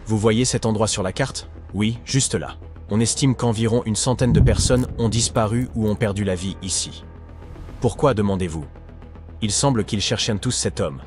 Vous voyez cet endroit sur la carte? Oui, juste là. On estime qu'environ une centaine de personnes ont disparu ou ont perdu la vie ici. Pourquoi, demandez-vous? Il semble qu'ils cherchaient tous cet homme.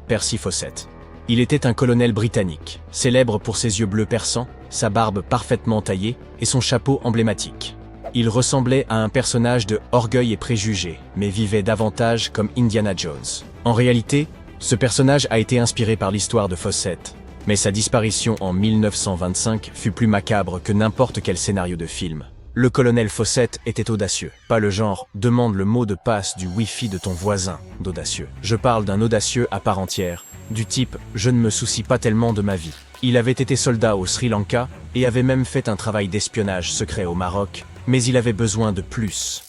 Percy Fawcett. Il était un colonel britannique, célèbre pour ses yeux bleus perçants, sa barbe parfaitement taillée et son chapeau emblématique. Il ressemblait à un personnage de Orgueil et Préjugés, mais vivait davantage comme Indiana Jones. En réalité, ce personnage a été inspiré par l'histoire de Fawcett, mais sa disparition en 1925 fut plus macabre que n'importe quel scénario de film. Le colonel Fawcett était audacieux, pas le genre « demande le mot de passe du Wi-Fi de ton voisin » d'audacieux. Je parle d'un audacieux à part entière, du type « je ne me soucie pas tellement de ma vie ». Il avait été soldat au Sri Lanka et avait même fait un travail d'espionnage secret au Maroc, mais il avait besoin de plus.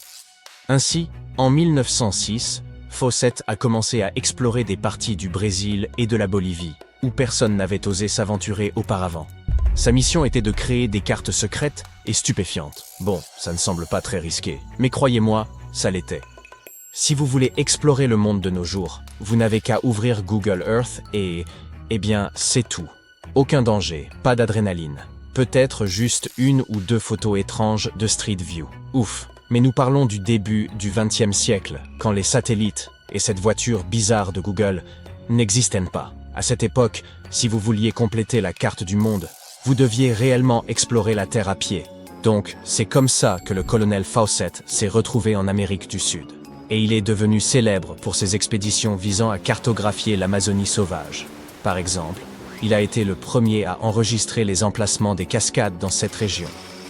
Ainsi, en 1906, Fawcett a commencé à explorer des parties du Brésil et de la Bolivie, où personne n'avait osé s'aventurer auparavant. Sa mission était de créer des cartes secrètes et stupéfiantes. Bon, ça ne semble pas très risqué, mais croyez-moi, ça l'était. Si vous voulez explorer le monde de nos jours, vous n'avez qu'à ouvrir Google Earth et... eh bien, c'est tout. Aucun danger, pas d'adrénaline. Peut-être juste une ou deux photos étranges de Street View. Ouf, mais nous parlons du début du XXe siècle, quand les satellites et cette voiture bizarre de Google n'existaient pas. À cette époque, si vous vouliez compléter la carte du monde, vous deviez réellement explorer la Terre à pied. Donc, c'est comme ça que le colonel Fawcett s'est retrouvé en Amérique du Sud. Et il est devenu célèbre pour ses expéditions visant à cartographier l'Amazonie sauvage. Par exemple, il a été le premier à enregistrer les emplacements des cascades dans cette région.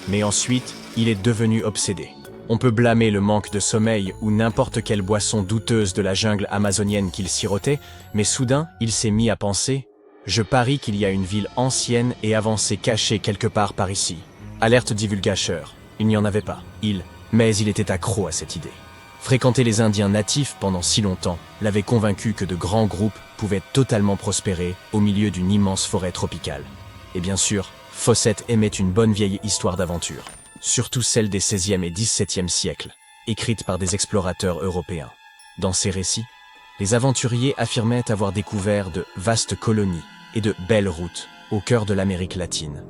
Mais ensuite, il est devenu obsédé. On peut blâmer le manque de sommeil ou n'importe quelle boisson douteuse de la jungle amazonienne qu'il sirotait, mais soudain, il s'est mis à penser « Je parie qu'il y a une ville ancienne et avancée cachée quelque part par ici. » Alerte divulgateur, il n'y en avait pas. Mais il était accro à cette idée. Fréquenter les Indiens natifs pendant si longtemps l'avait convaincu que de grands groupes pouvaient totalement prospérer au milieu d'une immense forêt tropicale. Et bien sûr, Fawcett aimait une bonne vieille histoire d'aventure, surtout celle des XVIe et XVIIe siècles, écrite par des explorateurs européens. Dans ces récits, les aventuriers affirmaient avoir découvert de vastes colonies et de belles routes au cœur de l'Amérique latine.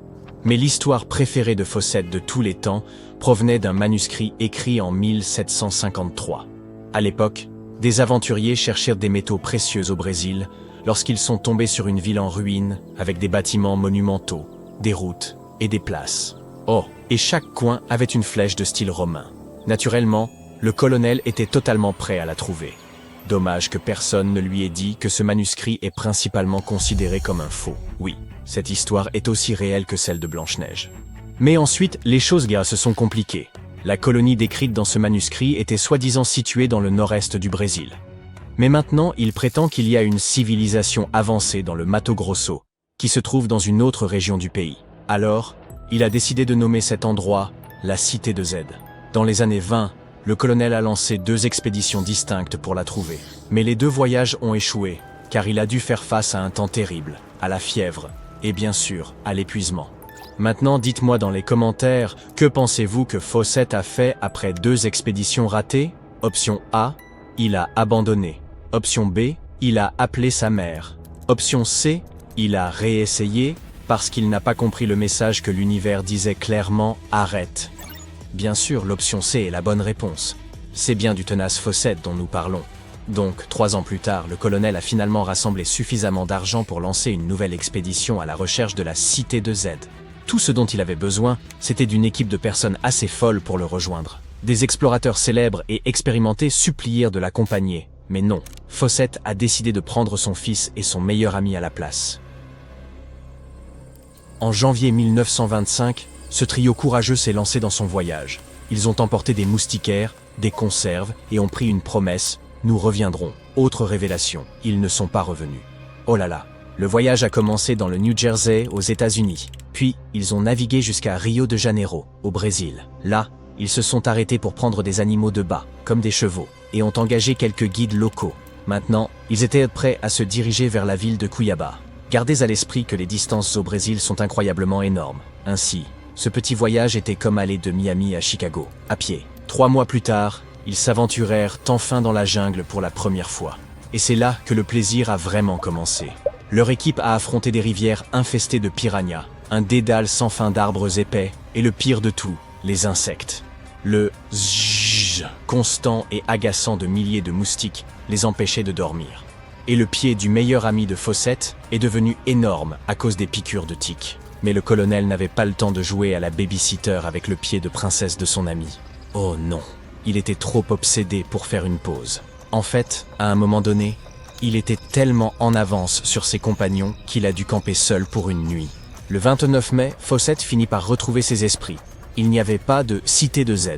Mais l'histoire préférée de Fawcett de tous les temps provenait d'un manuscrit écrit en 1753. À l'époque, des aventuriers cherchèrent des métaux précieux au Brésil lorsqu'ils sont tombés sur une ville en ruine avec des bâtiments monumentaux, des routes et des places. Oh, et chaque coin avait une flèche de style romain. Naturellement, le colonel était totalement prêt à la trouver. Dommage que personne ne lui ait dit que ce manuscrit est principalement considéré comme un faux. Oui, cette histoire est aussi réelle que celle de Blanche-Neige. Mais ensuite, les choses se sont compliquées. La colonie décrite dans ce manuscrit était soi-disant située dans le nord-est du Brésil. Mais maintenant, il prétend qu'il y a une civilisation avancée dans le Mato Grosso, qui se trouve dans une autre région du pays. Alors, il a décidé de nommer cet endroit la Cité de Z. Dans les années 20, le colonel a lancé 2 expéditions distinctes pour la trouver. Mais les 2 voyages ont échoué, car il a dû faire face à un temps terrible, à la fièvre, et bien sûr, à l'épuisement. Maintenant, dites-moi dans les commentaires, que pensez-vous que Fawcett a fait après 2 expéditions ratées? Option A, il a abandonné. Option B, il a appelé sa mère. Option C, il a réessayé parce qu'il n'a pas compris le message que l'univers disait clairement « Arrête ». Bien sûr, l'option C est la bonne réponse. C'est bien du tenace Fawcett dont nous parlons. Donc, 3 ans plus tard, le colonel a finalement rassemblé suffisamment d'argent pour lancer une nouvelle expédition à la recherche de la Cité de Z. Tout ce dont il avait besoin, c'était d'une équipe de personnes assez folles pour le rejoindre. Des explorateurs célèbres et expérimentés supplièrent de l'accompagner. Mais non, Fawcett a décidé de prendre son fils et son meilleur ami à la place. En janvier 1925, ce trio courageux s'est lancé dans son voyage. Ils ont emporté des moustiquaires, des conserves et ont pris une promesse « Nous reviendrons ». Autre révélation, ils ne sont pas revenus. Oh là là, le voyage a commencé dans le New Jersey aux États-Unis. Puis, ils ont navigué jusqu'à Rio de Janeiro, au Brésil. Là, ils se sont arrêtés pour prendre des animaux de bas, comme des chevaux, et ont engagé quelques guides locaux. Maintenant, ils étaient prêts à se diriger vers la ville de Cuiabá. Gardez à l'esprit que les distances au Brésil sont incroyablement énormes. Ainsi, ce petit voyage était comme aller de Miami à Chicago, à pied. 3 mois plus tard, ils s'aventurèrent enfin dans la jungle pour la première fois. Et c'est là que le plaisir a vraiment commencé. Leur équipe a affronté des rivières infestées de piranhas, un dédale sans fin d'arbres épais, et le pire de tout, les insectes. Le zzzz constant et agaçant de milliers de moustiques les empêchait de dormir. Et le pied du meilleur ami de Fawcett est devenu énorme à cause des piqûres de tiques. Mais le colonel n'avait pas le temps de jouer à la babysitter avec le pied de princesse de son ami. Oh non, il était trop obsédé pour faire une pause. En fait, à un moment donné, il était tellement en avance sur ses compagnons qu'il a dû camper seul pour une nuit. Le 29 mai, Fawcett finit par retrouver ses esprits. Il n'y avait pas de cité de Z.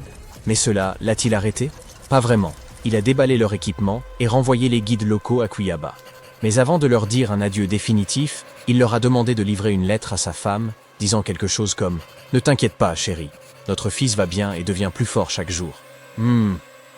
Mais cela l'a-t-il arrêté? Pas vraiment. Il a déballé leur équipement et renvoyé les guides locaux à Cuiabá. Mais avant de leur dire un adieu définitif, il leur a demandé de livrer une lettre à sa femme, disant quelque chose comme « Ne t'inquiète pas, chérie, notre fils va bien et devient plus fort chaque jour. »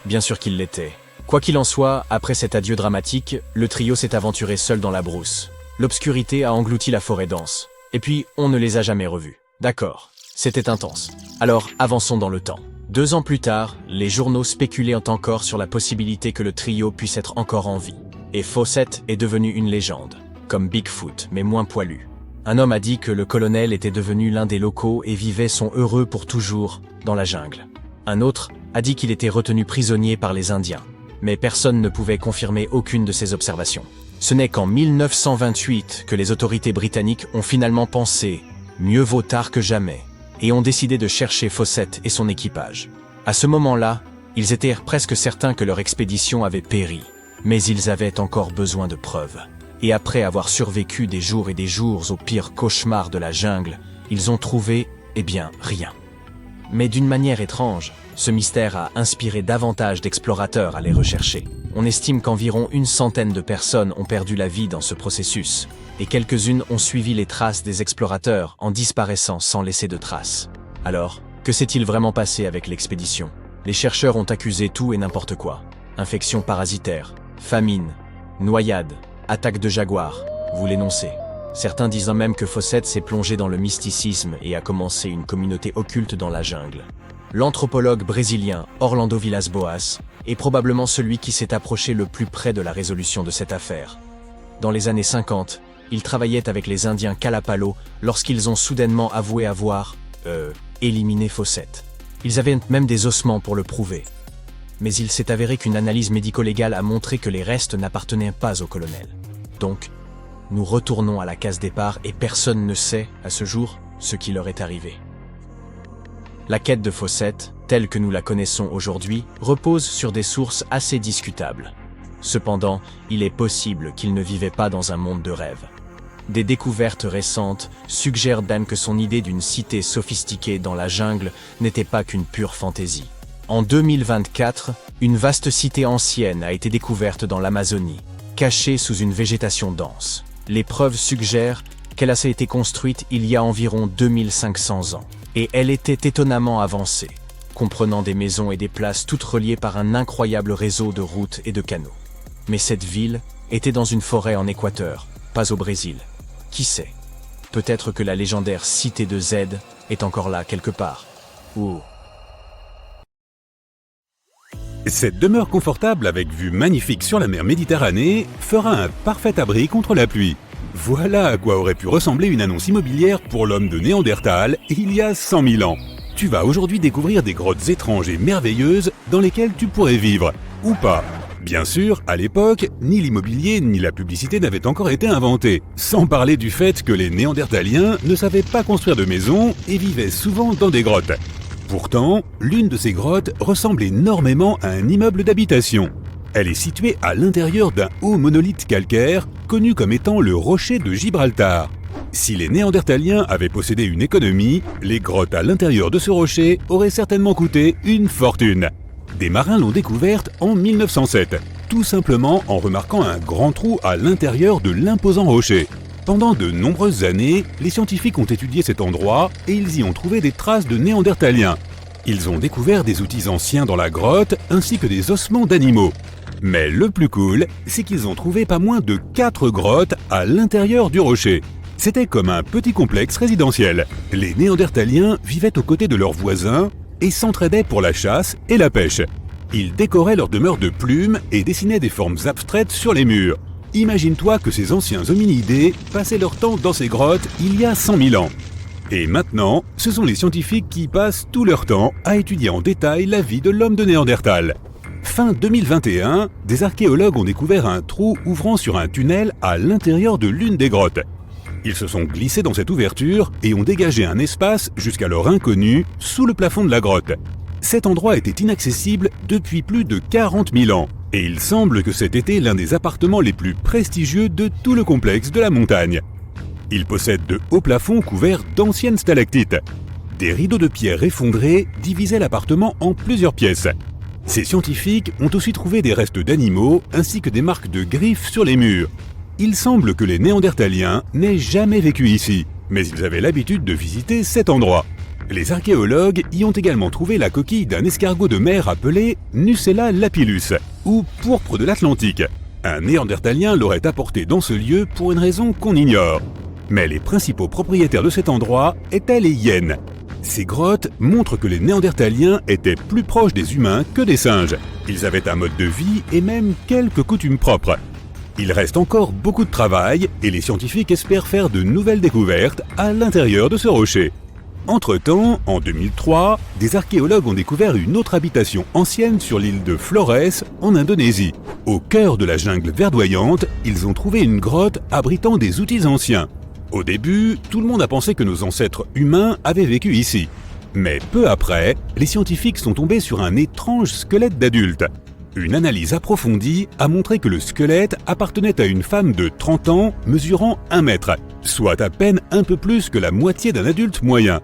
Bien sûr qu'il l'était. Quoi qu'il en soit, après cet adieu dramatique, le trio s'est aventuré seul dans la brousse. L'obscurité a englouti la forêt dense. Et puis, on ne les a jamais revus. D'accord, c'était intense. Alors, avançons dans le temps. 2 ans plus tard, les journaux spéculaient encore sur la possibilité que le trio puisse être encore en vie. Et Fawcett est devenu une légende, comme Bigfoot, mais moins poilu. Un homme a dit que le colonel était devenu l'un des locaux et vivait son heureux pour toujours dans la jungle. Un autre a dit qu'il était retenu prisonnier par les Indiens, mais personne ne pouvait confirmer aucune de ces observations. Ce n'est qu'en 1928 que les autorités britanniques ont finalement pensé « mieux vaut tard que jamais » et ont décidé de chercher Fawcett et son équipage. À ce moment-là, ils étaient presque certains que leur expédition avait péri, mais ils avaient encore besoin de preuves. Et après avoir survécu des jours et des jours au pire cauchemar de la jungle, ils ont trouvé, rien. Mais d'une manière étrange, ce mystère a inspiré davantage d'explorateurs à les rechercher. On estime qu'environ 100 de personnes ont perdu la vie dans ce processus, et quelques-unes ont suivi les traces des explorateurs en disparaissant sans laisser de traces. Alors, que s'est-il vraiment passé avec l'expédition? Les chercheurs ont accusé tout et n'importe quoi. Infections parasitaires, famine, noyade, attaque de jaguars, vous l'énoncez. Certains disent même que Fawcett s'est plongé dans le mysticisme et a commencé une communauté occulte dans la jungle. L'anthropologue brésilien Orlando Villas-Boas est probablement celui qui s'est approché le plus près de la résolution de cette affaire. Dans les années 50, il travaillait avec les Indiens Kalapalo lorsqu'ils ont soudainement avoué avoir éliminé Fawcett. Ils avaient même des ossements pour le prouver. Mais il s'est avéré qu'une analyse médico-légale a montré que les restes n'appartenaient pas au colonel. Donc, nous retournons à la case départ et personne ne sait, à ce jour, ce qui leur est arrivé. La quête de Fawcett, telle que nous la connaissons aujourd'hui, repose sur des sources assez discutables. Cependant, il est possible qu'il ne vivait pas dans un monde de rêve. Des découvertes récentes suggèrent même que son idée d'une cité sophistiquée dans la jungle n'était pas qu'une pure fantaisie. En 2024, une vaste cité ancienne a été découverte dans l'Amazonie, cachée sous une végétation dense. Les preuves suggèrent qu'elle a été construite il y a environ 2500 ans, et elle était étonnamment avancée, comprenant des maisons et des places toutes reliées par un incroyable réseau de routes et de canaux. Mais cette ville était dans une forêt en Équateur, pas au Brésil. Qui sait? Peut-être que la légendaire cité de Z est encore là quelque part. Ou... Cette demeure confortable avec vue magnifique sur la mer Méditerranée fera un parfait abri contre la pluie. Voilà à quoi aurait pu ressembler une annonce immobilière pour l'homme de Néandertal il y a 100 000 ans. Tu vas aujourd'hui découvrir des grottes étranges et merveilleuses dans lesquelles tu pourrais vivre, ou pas. Bien sûr, à l'époque, ni l'immobilier ni la publicité n'avaient encore été inventés, sans parler du fait que les Néandertaliens ne savaient pas construire de maisons et vivaient souvent dans des grottes. Pourtant, l'une de ces grottes ressemble énormément à un immeuble d'habitation. Elle est située à l'intérieur d'un haut monolithe calcaire, connu comme étant le rocher de Gibraltar. Si les Néandertaliens avaient possédé une économie, les grottes à l'intérieur de ce rocher auraient certainement coûté une fortune. Des marins l'ont découverte en 1907, tout simplement en remarquant un grand trou à l'intérieur de l'imposant rocher. Pendant de nombreuses années, les scientifiques ont étudié cet endroit et ils y ont trouvé des traces de Néandertaliens. Ils ont découvert des outils anciens dans la grotte ainsi que des ossements d'animaux. Mais le plus cool, c'est qu'ils ont trouvé pas moins de 4 grottes à l'intérieur du rocher. C'était comme un petit complexe résidentiel. Les Néandertaliens vivaient aux côtés de leurs voisins et s'entraidaient pour la chasse et la pêche. Ils décoraient leur demeure de plumes et dessinaient des formes abstraites sur les murs. Imagine-toi que ces anciens hominidés passaient leur temps dans ces grottes il y a 100 000 ans. Et maintenant, ce sont les scientifiques qui passent tout leur temps à étudier en détail la vie de l'homme de Néandertal. Fin 2021, des archéologues ont découvert un trou ouvrant sur un tunnel à l'intérieur de l'une des grottes. Ils se sont glissés dans cette ouverture et ont dégagé un espace jusqu'alors inconnu sous le plafond de la grotte. Cet endroit était inaccessible depuis plus de 40 000 ans. Et il semble que cet été l'un des appartements les plus prestigieux de tout le complexe de la montagne. Il possède de hauts plafonds couverts d'anciennes stalactites. Des rideaux de pierre effondrés divisaient l'appartement en plusieurs pièces. Ces scientifiques ont aussi trouvé des restes d'animaux ainsi que des marques de griffes sur les murs. Il semble que les Néandertaliens n'aient jamais vécu ici, mais ils avaient l'habitude de visiter cet endroit. Les archéologues y ont également trouvé la coquille d'un escargot de mer appelé Nucella lapillus, ou pourpre de l'Atlantique. Un Néandertalien l'aurait apporté dans ce lieu pour une raison qu'on ignore. Mais les principaux propriétaires de cet endroit étaient les hyènes. Ces grottes montrent que les Néandertaliens étaient plus proches des humains que des singes. Ils avaient un mode de vie et même quelques coutumes propres. Il reste encore beaucoup de travail et les scientifiques espèrent faire de nouvelles découvertes à l'intérieur de ce rocher. Entre-temps, en 2003, des archéologues ont découvert une autre habitation ancienne sur l'île de Flores, en Indonésie. Au cœur de la jungle verdoyante, ils ont trouvé une grotte abritant des outils anciens. Au début, tout le monde a pensé que nos ancêtres humains avaient vécu ici. Mais peu après, les scientifiques sont tombés sur un étrange squelette d'adulte. Une analyse approfondie a montré que le squelette appartenait à une femme de 30 ans mesurant 1 mètre, soit à peine un peu plus que la moitié d'un adulte moyen.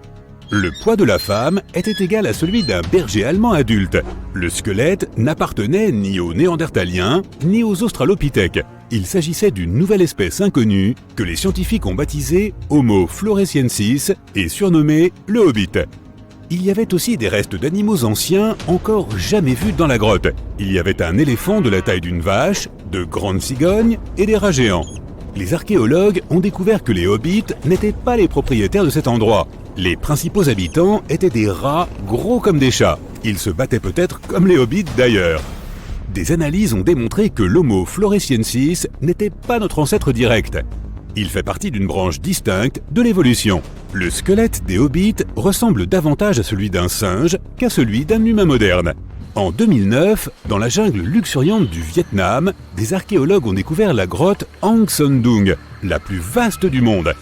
Le poids de la femme était égal à celui d'un berger allemand adulte. Le squelette n'appartenait ni aux Néandertaliens ni aux Australopithèques. Il s'agissait d'une nouvelle espèce inconnue que les scientifiques ont baptisée Homo floresiensis et surnommée le Hobbit. Il y avait aussi des restes d'animaux anciens encore jamais vus dans la grotte. Il y avait un éléphant de la taille d'une vache, de grandes cigognes et des rats géants. Les archéologues ont découvert que les hobbits n'étaient pas les propriétaires de cet endroit. Les principaux habitants étaient des rats gros comme des chats. Ils se battaient peut-être comme les hobbits d'ailleurs. Des analyses ont démontré que l'Homo floresiensis n'était pas notre ancêtre direct. Il fait partie d'une branche distincte de l'évolution. Le squelette des hobbits ressemble davantage à celui d'un singe qu'à celui d'un humain moderne. En 2009, dans la jungle luxuriante du Vietnam, des archéologues ont découvert la grotte Hang Son Doong, la plus vaste du monde.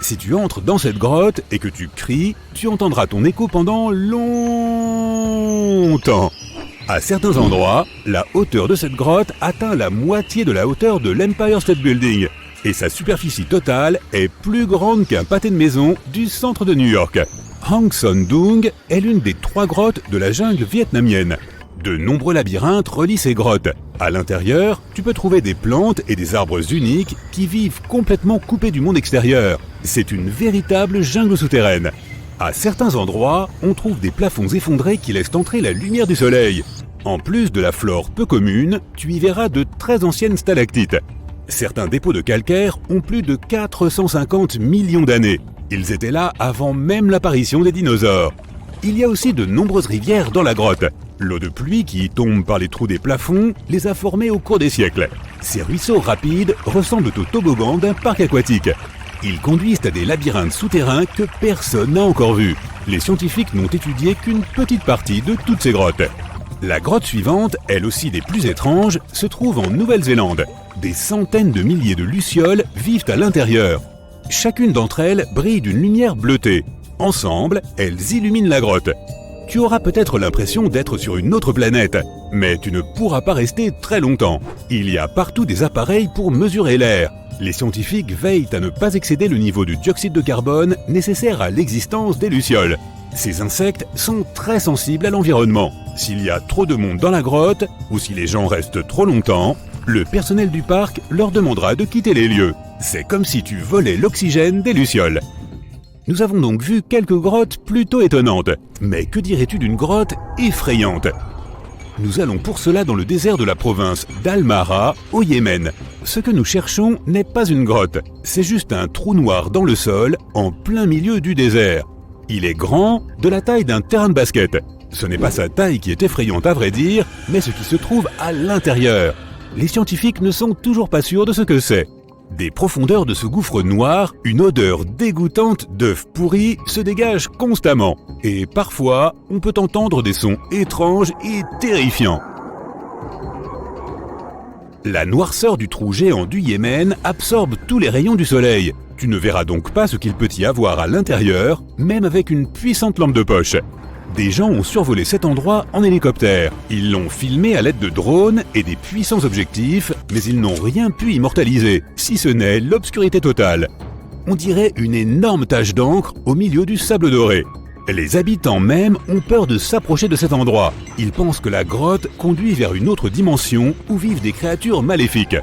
Si tu entres dans cette grotte et que tu cries, tu entendras ton écho pendant longtemps. À certains endroits, la hauteur de cette grotte atteint la moitié de la hauteur de l'Empire State Building. Et sa superficie totale est plus grande qu'un pâté de maison du centre de New York. Hang Son Doong est l'une des 3 grottes de la jungle vietnamienne. De nombreux labyrinthes relient ces grottes. À l'intérieur, tu peux trouver des plantes et des arbres uniques qui vivent complètement coupés du monde extérieur. C'est une véritable jungle souterraine. À certains endroits, on trouve des plafonds effondrés qui laissent entrer la lumière du soleil. En plus de la flore peu commune, tu y verras de très anciennes stalactites. Certains dépôts de calcaire ont plus de 450 millions d'années. Ils étaient là avant même l'apparition des dinosaures. Il y a aussi de nombreuses rivières dans la grotte. L'eau de pluie qui y tombe par les trous des plafonds les a formées au cours des siècles. Ces ruisseaux rapides ressemblent aux toboggans d'un parc aquatique. Ils conduisent à des labyrinthes souterrains que personne n'a encore vus. Les scientifiques n'ont étudié qu'une petite partie de toutes ces grottes. La grotte suivante, elle aussi des plus étranges, se trouve en Nouvelle-Zélande. Des centaines de milliers de lucioles vivent à l'intérieur. Chacune d'entre elles brille d'une lumière bleutée. Ensemble, elles illuminent la grotte. Tu auras peut-être l'impression d'être sur une autre planète, mais tu ne pourras pas rester très longtemps. Il y a partout des appareils pour mesurer l'air. Les scientifiques veillent à ne pas excéder le niveau du dioxyde de carbone nécessaire à l'existence des lucioles. Ces insectes sont très sensibles à l'environnement. S'il y a trop de monde dans la grotte, ou si les gens restent trop longtemps, le personnel du parc leur demandera de quitter les lieux. C'est comme si tu volais l'oxygène des lucioles. Nous avons donc vu quelques grottes plutôt étonnantes. Mais que dirais-tu d'une grotte effrayante ? Nous allons pour cela dans le désert de la province d'Al-Mahra, au Yémen. Ce que nous cherchons n'est pas une grotte, c'est juste un trou noir dans le sol, en plein milieu du désert. Il est grand, de la taille d'un terrain de basket. Ce n'est pas sa taille qui est effrayante à vrai dire, mais ce qui se trouve à l'intérieur. les scientifiques ne sont toujours pas sûrs de ce que c'est. Des profondeurs de ce gouffre noir, une odeur dégoûtante d'œufs pourris se dégage constamment. Et parfois, on peut entendre des sons étranges et terrifiants. La noirceur du trou géant du Yémen absorbe tous les rayons du soleil. Tu ne verras donc pas ce qu'il peut y avoir à l'intérieur, même avec une puissante lampe de poche. Des gens ont survolé cet endroit en hélicoptère. Ils l'ont filmé à l'aide de drones et des puissants objectifs, mais ils n'ont rien pu immortaliser, si ce n'est l'obscurité totale. On dirait une énorme tache d'encre au milieu du sable doré. Les habitants même ont peur de s'approcher de cet endroit. Ils pensent que la grotte conduit vers une autre dimension où vivent des créatures maléfiques.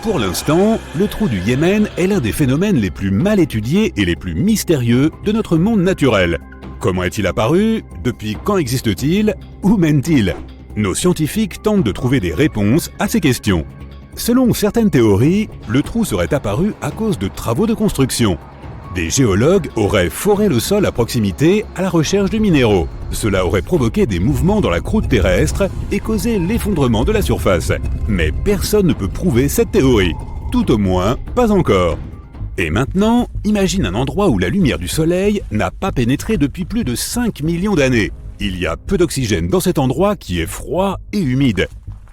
Pour l'instant, le trou du Yémen est l'un des phénomènes les plus mal étudiés et les plus mystérieux de notre monde naturel. Comment est-il apparu? Depuis quand existe-t-il? Où mène-t-il? Nos scientifiques tentent de trouver des réponses à ces questions. Selon certaines théories, le trou serait apparu à cause de travaux de construction. Des géologues auraient foré le sol à proximité à la recherche de minéraux. Cela aurait provoqué des mouvements dans la croûte terrestre et causé l'effondrement de la surface. Mais personne ne peut prouver cette théorie. Tout au moins, pas encore. Et maintenant, imagine un endroit où la lumière du soleil n'a pas pénétré depuis plus de 5 millions d'années. Il y a peu d'oxygène dans cet endroit qui est froid et humide.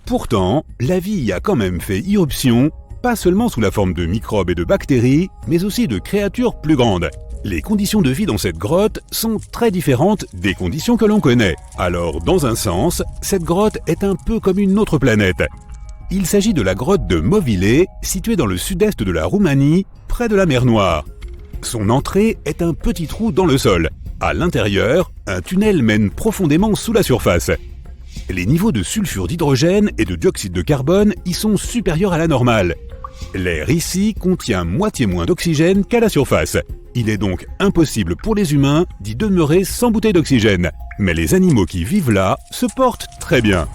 Pourtant, la vie y a quand même fait irruption, pas seulement sous la forme de microbes et de bactéries, mais aussi de créatures plus grandes. Les conditions de vie dans cette grotte sont très différentes des conditions que l'on connaît. Alors, dans un sens, cette grotte est un peu comme une autre planète. Il s'agit de la grotte de Movile, située dans le sud-est de la Roumanie, près de la mer Noire. Son entrée est un petit trou dans le sol. À l'intérieur, un tunnel mène profondément sous la surface. Les niveaux de sulfure d'hydrogène et de dioxyde de carbone y sont supérieurs à la normale. L'air ici contient moitié moins d'oxygène qu'à la surface. Il est donc impossible pour les humains d'y demeurer sans bouteille d'oxygène. Mais les animaux qui vivent là se portent très bien.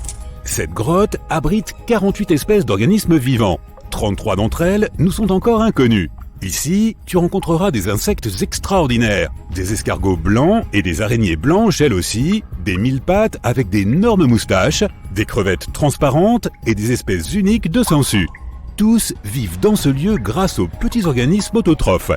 Cette grotte abrite 48 espèces d'organismes vivants. 33 d'entre elles nous sont encore inconnues. Ici, tu rencontreras des insectes extraordinaires, des escargots blancs et des araignées blanches elles aussi, des mille-pattes avec d'énormes moustaches, des crevettes transparentes et des espèces uniques de sangsues. Tous vivent dans ce lieu grâce aux petits organismes autotrophes.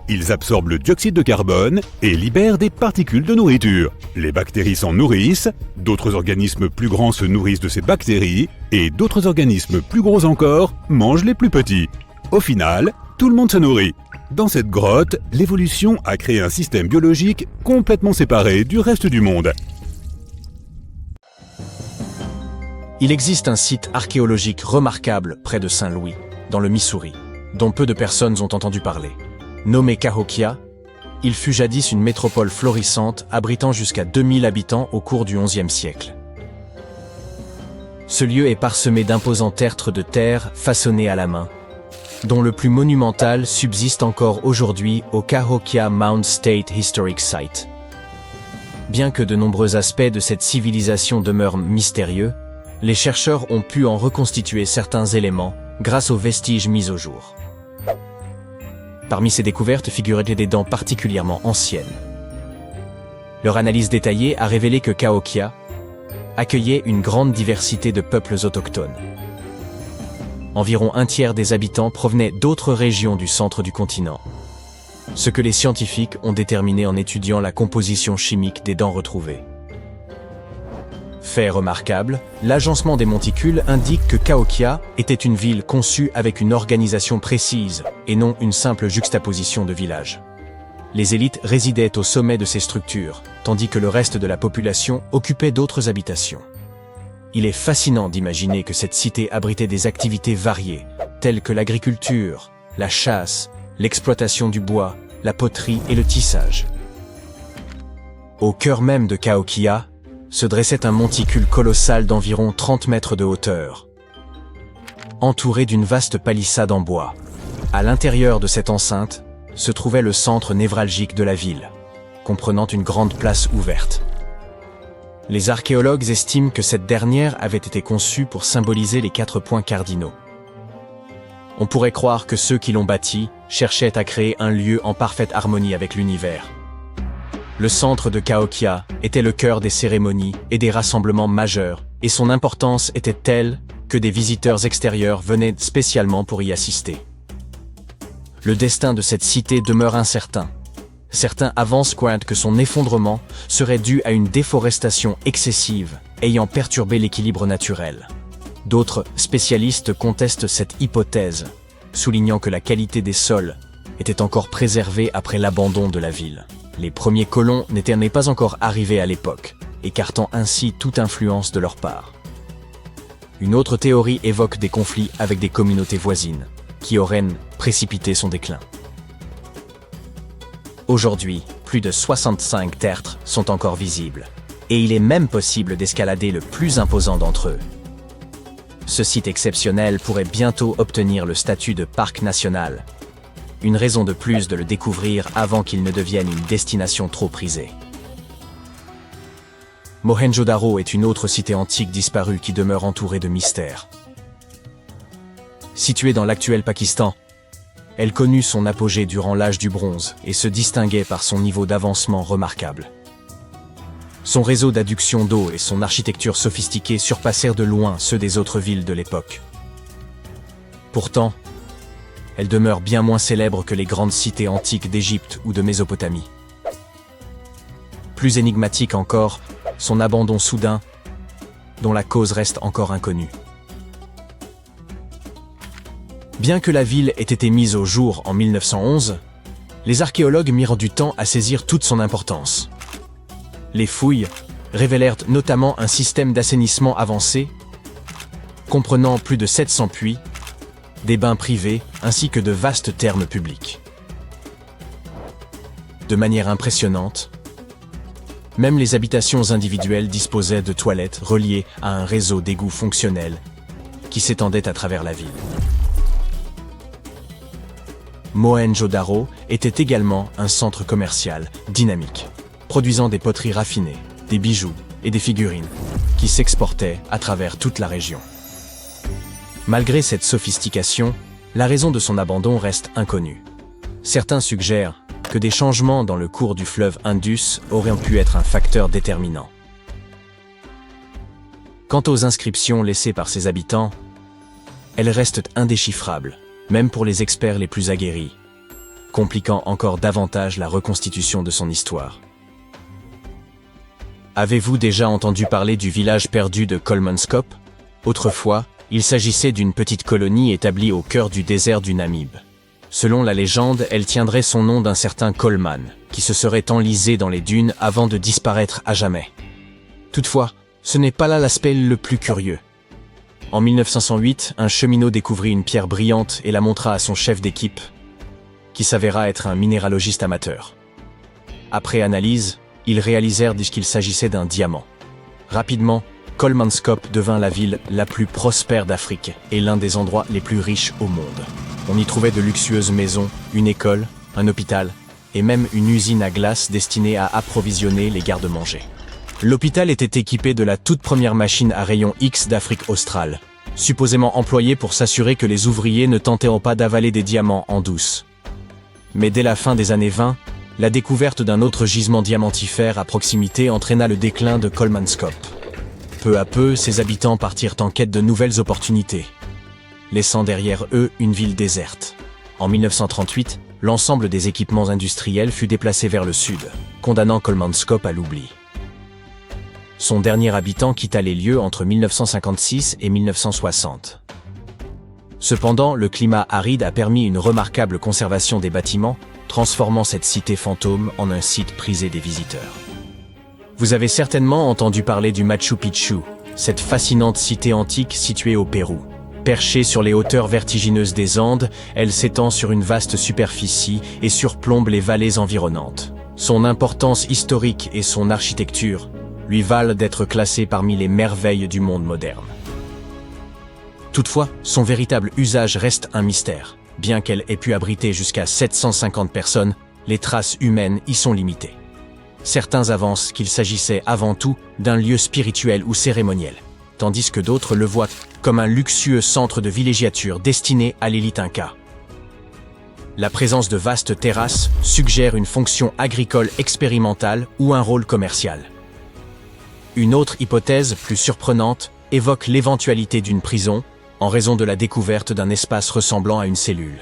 Ils absorbent le dioxyde de carbone et libèrent des particules de nourriture. Les bactéries s'en nourrissent, d'autres organismes plus grands se nourrissent de ces bactéries, et d'autres organismes plus gros encore mangent les plus petits. Au final, tout le monde se nourrit. Dans cette grotte, l'évolution a créé un système biologique complètement séparé du reste du monde. Il existe un site archéologique remarquable près de Saint-Louis, dans le Missouri, dont peu de personnes ont entendu parler. Nommé Cahokia, il fut jadis une métropole florissante abritant jusqu'à 2000 habitants au cours du XIe siècle. Ce lieu est parsemé d'imposants tertres de terre façonnés à la main, dont le plus monumental subsiste encore aujourd'hui au Cahokia Mound State Historic Site. Bien que de nombreux aspects de cette civilisation demeurent mystérieux, les chercheurs ont pu en reconstituer certains éléments grâce aux vestiges mis au jour. Parmi ces découvertes figuraient des dents particulièrement anciennes. Leur analyse détaillée a révélé que Cahokia accueillait une grande diversité de peuples autochtones. Environ un tiers des habitants provenaient d'autres régions du centre du continent, ce que les scientifiques ont déterminé en étudiant la composition chimique des dents retrouvées. Fait remarquable, l'agencement des monticules indique que Cahokia était une ville conçue avec une organisation précise et non une simple juxtaposition de villages. Les élites résidaient au sommet de ces structures, tandis que le reste de la population occupait d'autres habitations. Il est fascinant d'imaginer que cette cité abritait des activités variées, telles que l'agriculture, la chasse, l'exploitation du bois, la poterie et le tissage. Au cœur même de Cahokia, se dressait un monticule colossal d'environ 30 mètres de hauteur, entouré d'une vaste palissade en bois. À l'intérieur de cette enceinte se trouvait le centre névralgique de la ville, comprenant une grande place ouverte. Les archéologues estiment que cette dernière avait été conçue pour symboliser les 4 points cardinaux. On pourrait croire que ceux qui l'ont bâtie cherchaient à créer un lieu en parfaite harmonie avec l'univers. Le centre de Cahokia était le cœur des cérémonies et des rassemblements majeurs, et son importance était telle que des visiteurs extérieurs venaient spécialement pour y assister. Le destin de cette cité demeure incertain. Certains avancent que son effondrement serait dû à une déforestation excessive, ayant perturbé l'équilibre naturel. D'autres spécialistes contestent cette hypothèse, soulignant que la qualité des sols était encore préservée après l'abandon de la ville. Les premiers colons n'étaient pas encore arrivés à l'époque, écartant ainsi toute influence de leur part. Une autre théorie évoque des conflits avec des communautés voisines, qui auraient précipité son déclin. Aujourd'hui, plus de 65 tertres sont encore visibles, et il est même possible d'escalader le plus imposant d'entre eux. Ce site exceptionnel pourrait bientôt obtenir le statut de parc national. Une raison de plus de le découvrir avant qu'il ne devienne une destination trop prisée. Mohenjo-Daro est une autre cité antique disparue qui demeure entourée de mystères. Située dans l'actuel Pakistan, elle connut son apogée durant l'âge du bronze et se distinguait par son niveau d'avancement remarquable. Son réseau d'adduction d'eau et son architecture sophistiquée surpassèrent de loin ceux des autres villes de l'époque. Pourtant, elle demeure bien moins célèbre que les grandes cités antiques d'Égypte ou de Mésopotamie. Plus énigmatique encore, son abandon soudain, dont la cause reste encore inconnue. Bien que la ville ait été mise au jour en 1911, les archéologues mirent du temps à saisir toute son importance. Les fouilles révélèrent notamment un système d'assainissement avancé, comprenant plus de 700 puits, des bains privés ainsi que de vastes thermes publics. De manière impressionnante, même les habitations individuelles disposaient de toilettes reliées à un réseau d'égouts fonctionnels qui s'étendait à travers la ville. Mohenjo-Daro était également un centre commercial dynamique, produisant des poteries raffinées, des bijoux et des figurines qui s'exportaient à travers toute la région. Malgré cette sophistication, la raison de son abandon reste inconnue. Certains suggèrent que des changements dans le cours du fleuve Indus auraient pu être un facteur déterminant. Quant aux inscriptions laissées par ses habitants, elles restent indéchiffrables, même pour les experts les plus aguerris, compliquant encore davantage la reconstitution de son histoire. Avez-vous déjà entendu parler du village perdu de Kolmanskop? Autrefois, il s'agissait d'une petite colonie établie au cœur du désert du Namib. Selon la légende, elle tiendrait son nom d'un certain Coleman, qui se serait enlisé dans les dunes avant de disparaître à jamais. Toutefois, ce n'est pas là l'aspect le plus curieux. En 1908, un cheminot découvrit une pierre brillante et la montra à son chef d'équipe, qui s'avéra être un minéralogiste amateur. Après analyse, ils réalisèrent qu'il s'agissait d'un diamant. Rapidement, Kolmanskop devint la ville la plus prospère d'Afrique et l'un des endroits les plus riches au monde. On y trouvait de luxueuses maisons, une école, un hôpital et même une usine à glace destinée à approvisionner les garde-manger. L'hôpital était équipé de la toute première machine à rayon X d'Afrique australe, supposément employée pour s'assurer que les ouvriers ne tentèrent pas d'avaler des diamants en douce. Mais dès la fin des années 20, la découverte d'un autre gisement diamantifère à proximité entraîna le déclin de Kolmanskop. Peu à peu, ses habitants partirent en quête de nouvelles opportunités, laissant derrière eux une ville déserte. En 1938, l'ensemble des équipements industriels fut déplacé vers le sud, condamnant Kolmanskop à l'oubli. Son dernier habitant quitta les lieux entre 1956 et 1960. Cependant, le climat aride a permis une remarquable conservation des bâtiments, transformant cette cité fantôme en un site prisé des visiteurs. Vous avez certainement entendu parler du Machu Picchu, cette fascinante cité antique située au Pérou. Perchée sur les hauteurs vertigineuses des Andes, elle s'étend sur une vaste superficie et surplombe les vallées environnantes. Son importance historique et son architecture lui valent d'être classée parmi les merveilles du monde moderne. Toutefois, son véritable usage reste un mystère. Bien qu'elle ait pu abriter jusqu'à 750 personnes, les traces humaines y sont limitées. Certains avancent qu'il s'agissait avant tout d'un lieu spirituel ou cérémoniel, tandis que d'autres le voient comme un luxueux centre de villégiature destiné à l'élite inca. La présence de vastes terrasses suggère une fonction agricole expérimentale ou un rôle commercial. Une autre hypothèse plus surprenante évoque l'éventualité d'une prison en raison de la découverte d'un espace ressemblant à une cellule.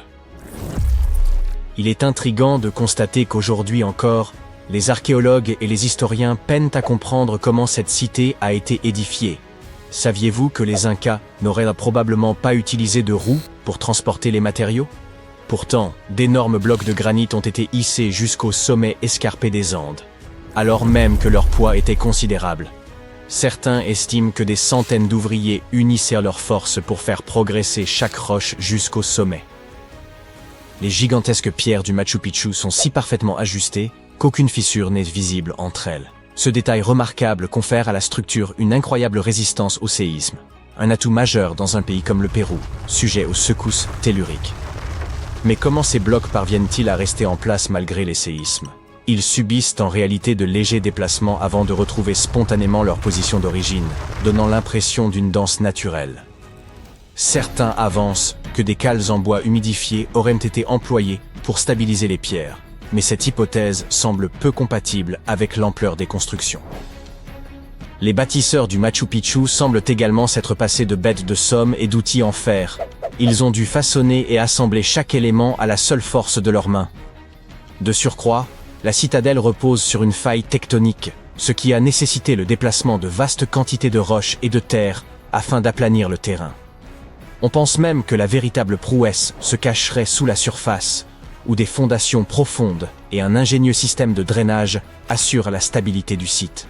Il est intriguant de constater qu'aujourd'hui encore, les archéologues et les historiens peinent à comprendre comment cette cité a été édifiée. Saviez-vous que les Incas n'auraient probablement pas utilisé de roues pour transporter les matériaux? Pourtant, d'énormes blocs de granit ont été hissés jusqu'au sommet escarpé des Andes, alors même que leur poids était considérable. Certains estiment que des centaines d'ouvriers unissaient leurs forces pour faire progresser chaque roche jusqu'au sommet. Les gigantesques pierres du Machu Picchu sont si parfaitement ajustées qu'aucune fissure n'est visible entre elles. Ce détail remarquable confère à la structure une incroyable résistance au séisme, un atout majeur dans un pays comme le Pérou, sujet aux secousses telluriques. Mais comment ces blocs parviennent-ils à rester en place malgré les séismes? Ils subissent en réalité de légers déplacements avant de retrouver spontanément leur position d'origine, donnant l'impression d'une danse naturelle. Certains avancent que des cales en bois humidifié auraient été employées pour stabiliser les pierres, mais cette hypothèse semble peu compatible avec l'ampleur des constructions. Les bâtisseurs du Machu Picchu semblent également s'être passés de bêtes de somme et d'outils en fer. Ils ont dû façonner et assembler chaque élément à la seule force de leurs mains. De surcroît, la citadelle repose sur une faille tectonique, ce qui a nécessité le déplacement de vastes quantités de roches et de terre afin d'aplanir le terrain. On pense même que la véritable prouesse se cacherait sous la surface, où des fondations profondes et un ingénieux système de drainage assurent la stabilité du site.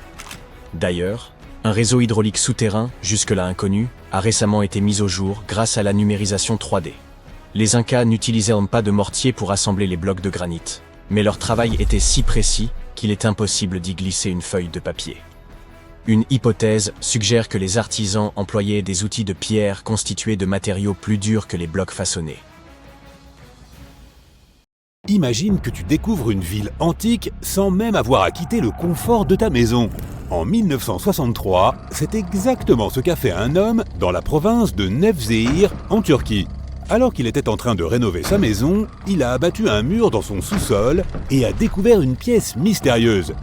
D'ailleurs, un réseau hydraulique souterrain, jusque-là inconnu, a récemment été mis au jour grâce à la numérisation 3D. Les Incas n'utilisèrent pas de mortier pour assembler les blocs de granit, mais leur travail était si précis qu'il est impossible d'y glisser une feuille de papier. Une hypothèse suggère que les artisans employaient des outils de pierre constitués de matériaux plus durs que les blocs façonnés. Imagine que tu découvres une ville antique sans même avoir à quitter le confort de ta maison. En 1963, c'est exactement ce qu'a fait un homme dans la province de Nevşehir, en Turquie. Alors qu'il était en train de rénover sa maison, il a abattu un mur dans son sous-sol et a découvert une pièce mystérieuse.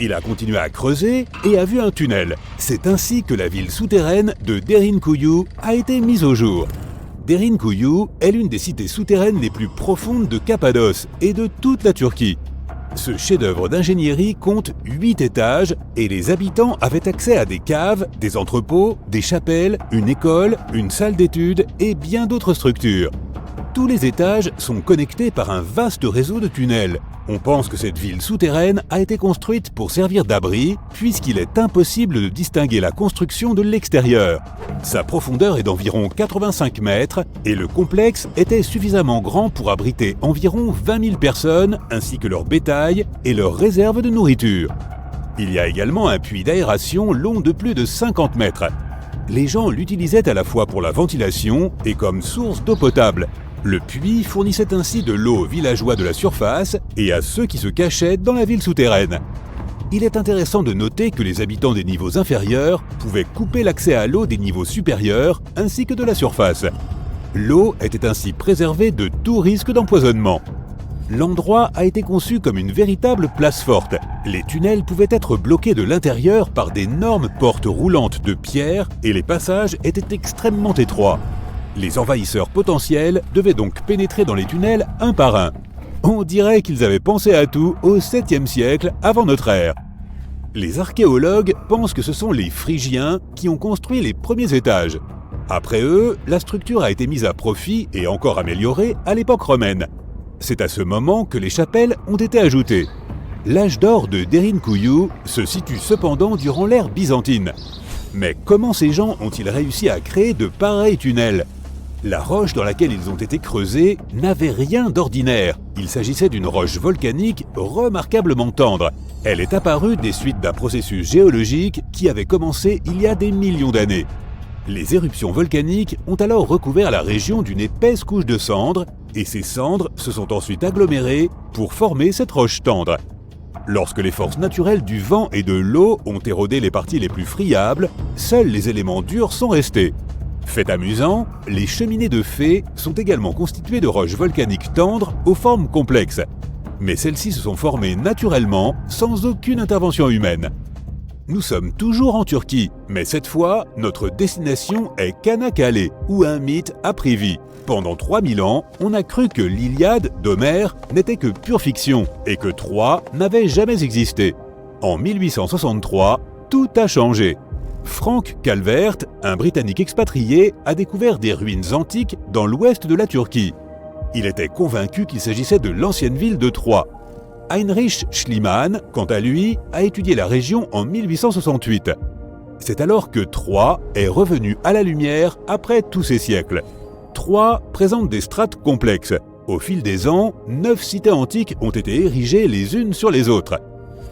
Il a continué à creuser et a vu un tunnel. C'est ainsi que la ville souterraine de Derinkuyu a été mise au jour. Derinkuyu est l'une des cités souterraines les plus profondes de Cappadoce et de toute la Turquie. Ce chef-d'œuvre d'ingénierie compte 8 étages et les habitants avaient accès à des caves, des entrepôts, des chapelles, une école, une salle d'études et bien d'autres structures. Tous les étages sont connectés par un vaste réseau de tunnels. On pense que cette ville souterraine a été construite pour servir d'abri, puisqu'il est impossible de distinguer la construction de l'extérieur. Sa profondeur est d'environ 85 mètres et le complexe était suffisamment grand pour abriter environ 20 000 personnes, ainsi que leur bétail et leurs réserves de nourriture. Il y a également un puits d'aération long de plus de 50 mètres. Les gens l'utilisaient à la fois pour la ventilation et comme source d'eau potable. Le puits fournissait ainsi de l'eau aux villageois de la surface et à ceux qui se cachaient dans la ville souterraine. Il est intéressant de noter que les habitants des niveaux inférieurs pouvaient couper l'accès à l'eau des niveaux supérieurs ainsi que de la surface. L'eau était ainsi préservée de tout risque d'empoisonnement. L'endroit a été conçu comme une véritable place forte. Les tunnels pouvaient être bloqués de l'intérieur par d'énormes portes roulantes de pierre et les passages étaient extrêmement étroits. Les envahisseurs potentiels devaient donc pénétrer dans les tunnels un par un. On dirait qu'ils avaient pensé à tout au 7e siècle avant notre ère. Les archéologues pensent que ce sont les Phrygiens qui ont construit les premiers étages. Après eux, la structure a été mise à profit et encore améliorée à l'époque romaine. C'est à ce moment que les chapelles ont été ajoutées. L'âge d'or de Derinkuyu se situe cependant durant l'ère byzantine. Mais comment ces gens ont-ils réussi à créer de pareils tunnels ? La roche dans laquelle ils ont été creusés n'avait rien d'ordinaire. Il s'agissait d'une roche volcanique remarquablement tendre. Elle est apparue des suites d'un processus géologique qui avait commencé il y a des millions d'années. Les éruptions volcaniques ont alors recouvert la région d'une épaisse couche de cendres, et ces cendres se sont ensuite agglomérées pour former cette roche tendre. Lorsque les forces naturelles du vent et de l'eau ont érodé les parties les plus friables, seuls les éléments durs sont restés. Fait amusant, les cheminées de fées sont également constituées de roches volcaniques tendres aux formes complexes. Mais celles-ci se sont formées naturellement, sans aucune intervention humaine. Nous sommes toujours en Turquie, mais cette fois, notre destination est Çanakkale, où un mythe a pris vie. Pendant 3000 ans, on a cru que l'Iliade d'Homère n'était que pure fiction et que Troie n'avait jamais existé. En 1863, tout a changé. Frank Calvert, un Britannique expatrié, a découvert des ruines antiques dans l'ouest de la Turquie. Il était convaincu qu'il s'agissait de l'ancienne ville de Troie. Heinrich Schliemann, quant à lui, a étudié la région en 1868. C'est alors que Troie est revenue à la lumière après tous ces siècles. Troie présente des strates complexes. Au fil des ans, 9 cités antiques ont été érigées les unes sur les autres.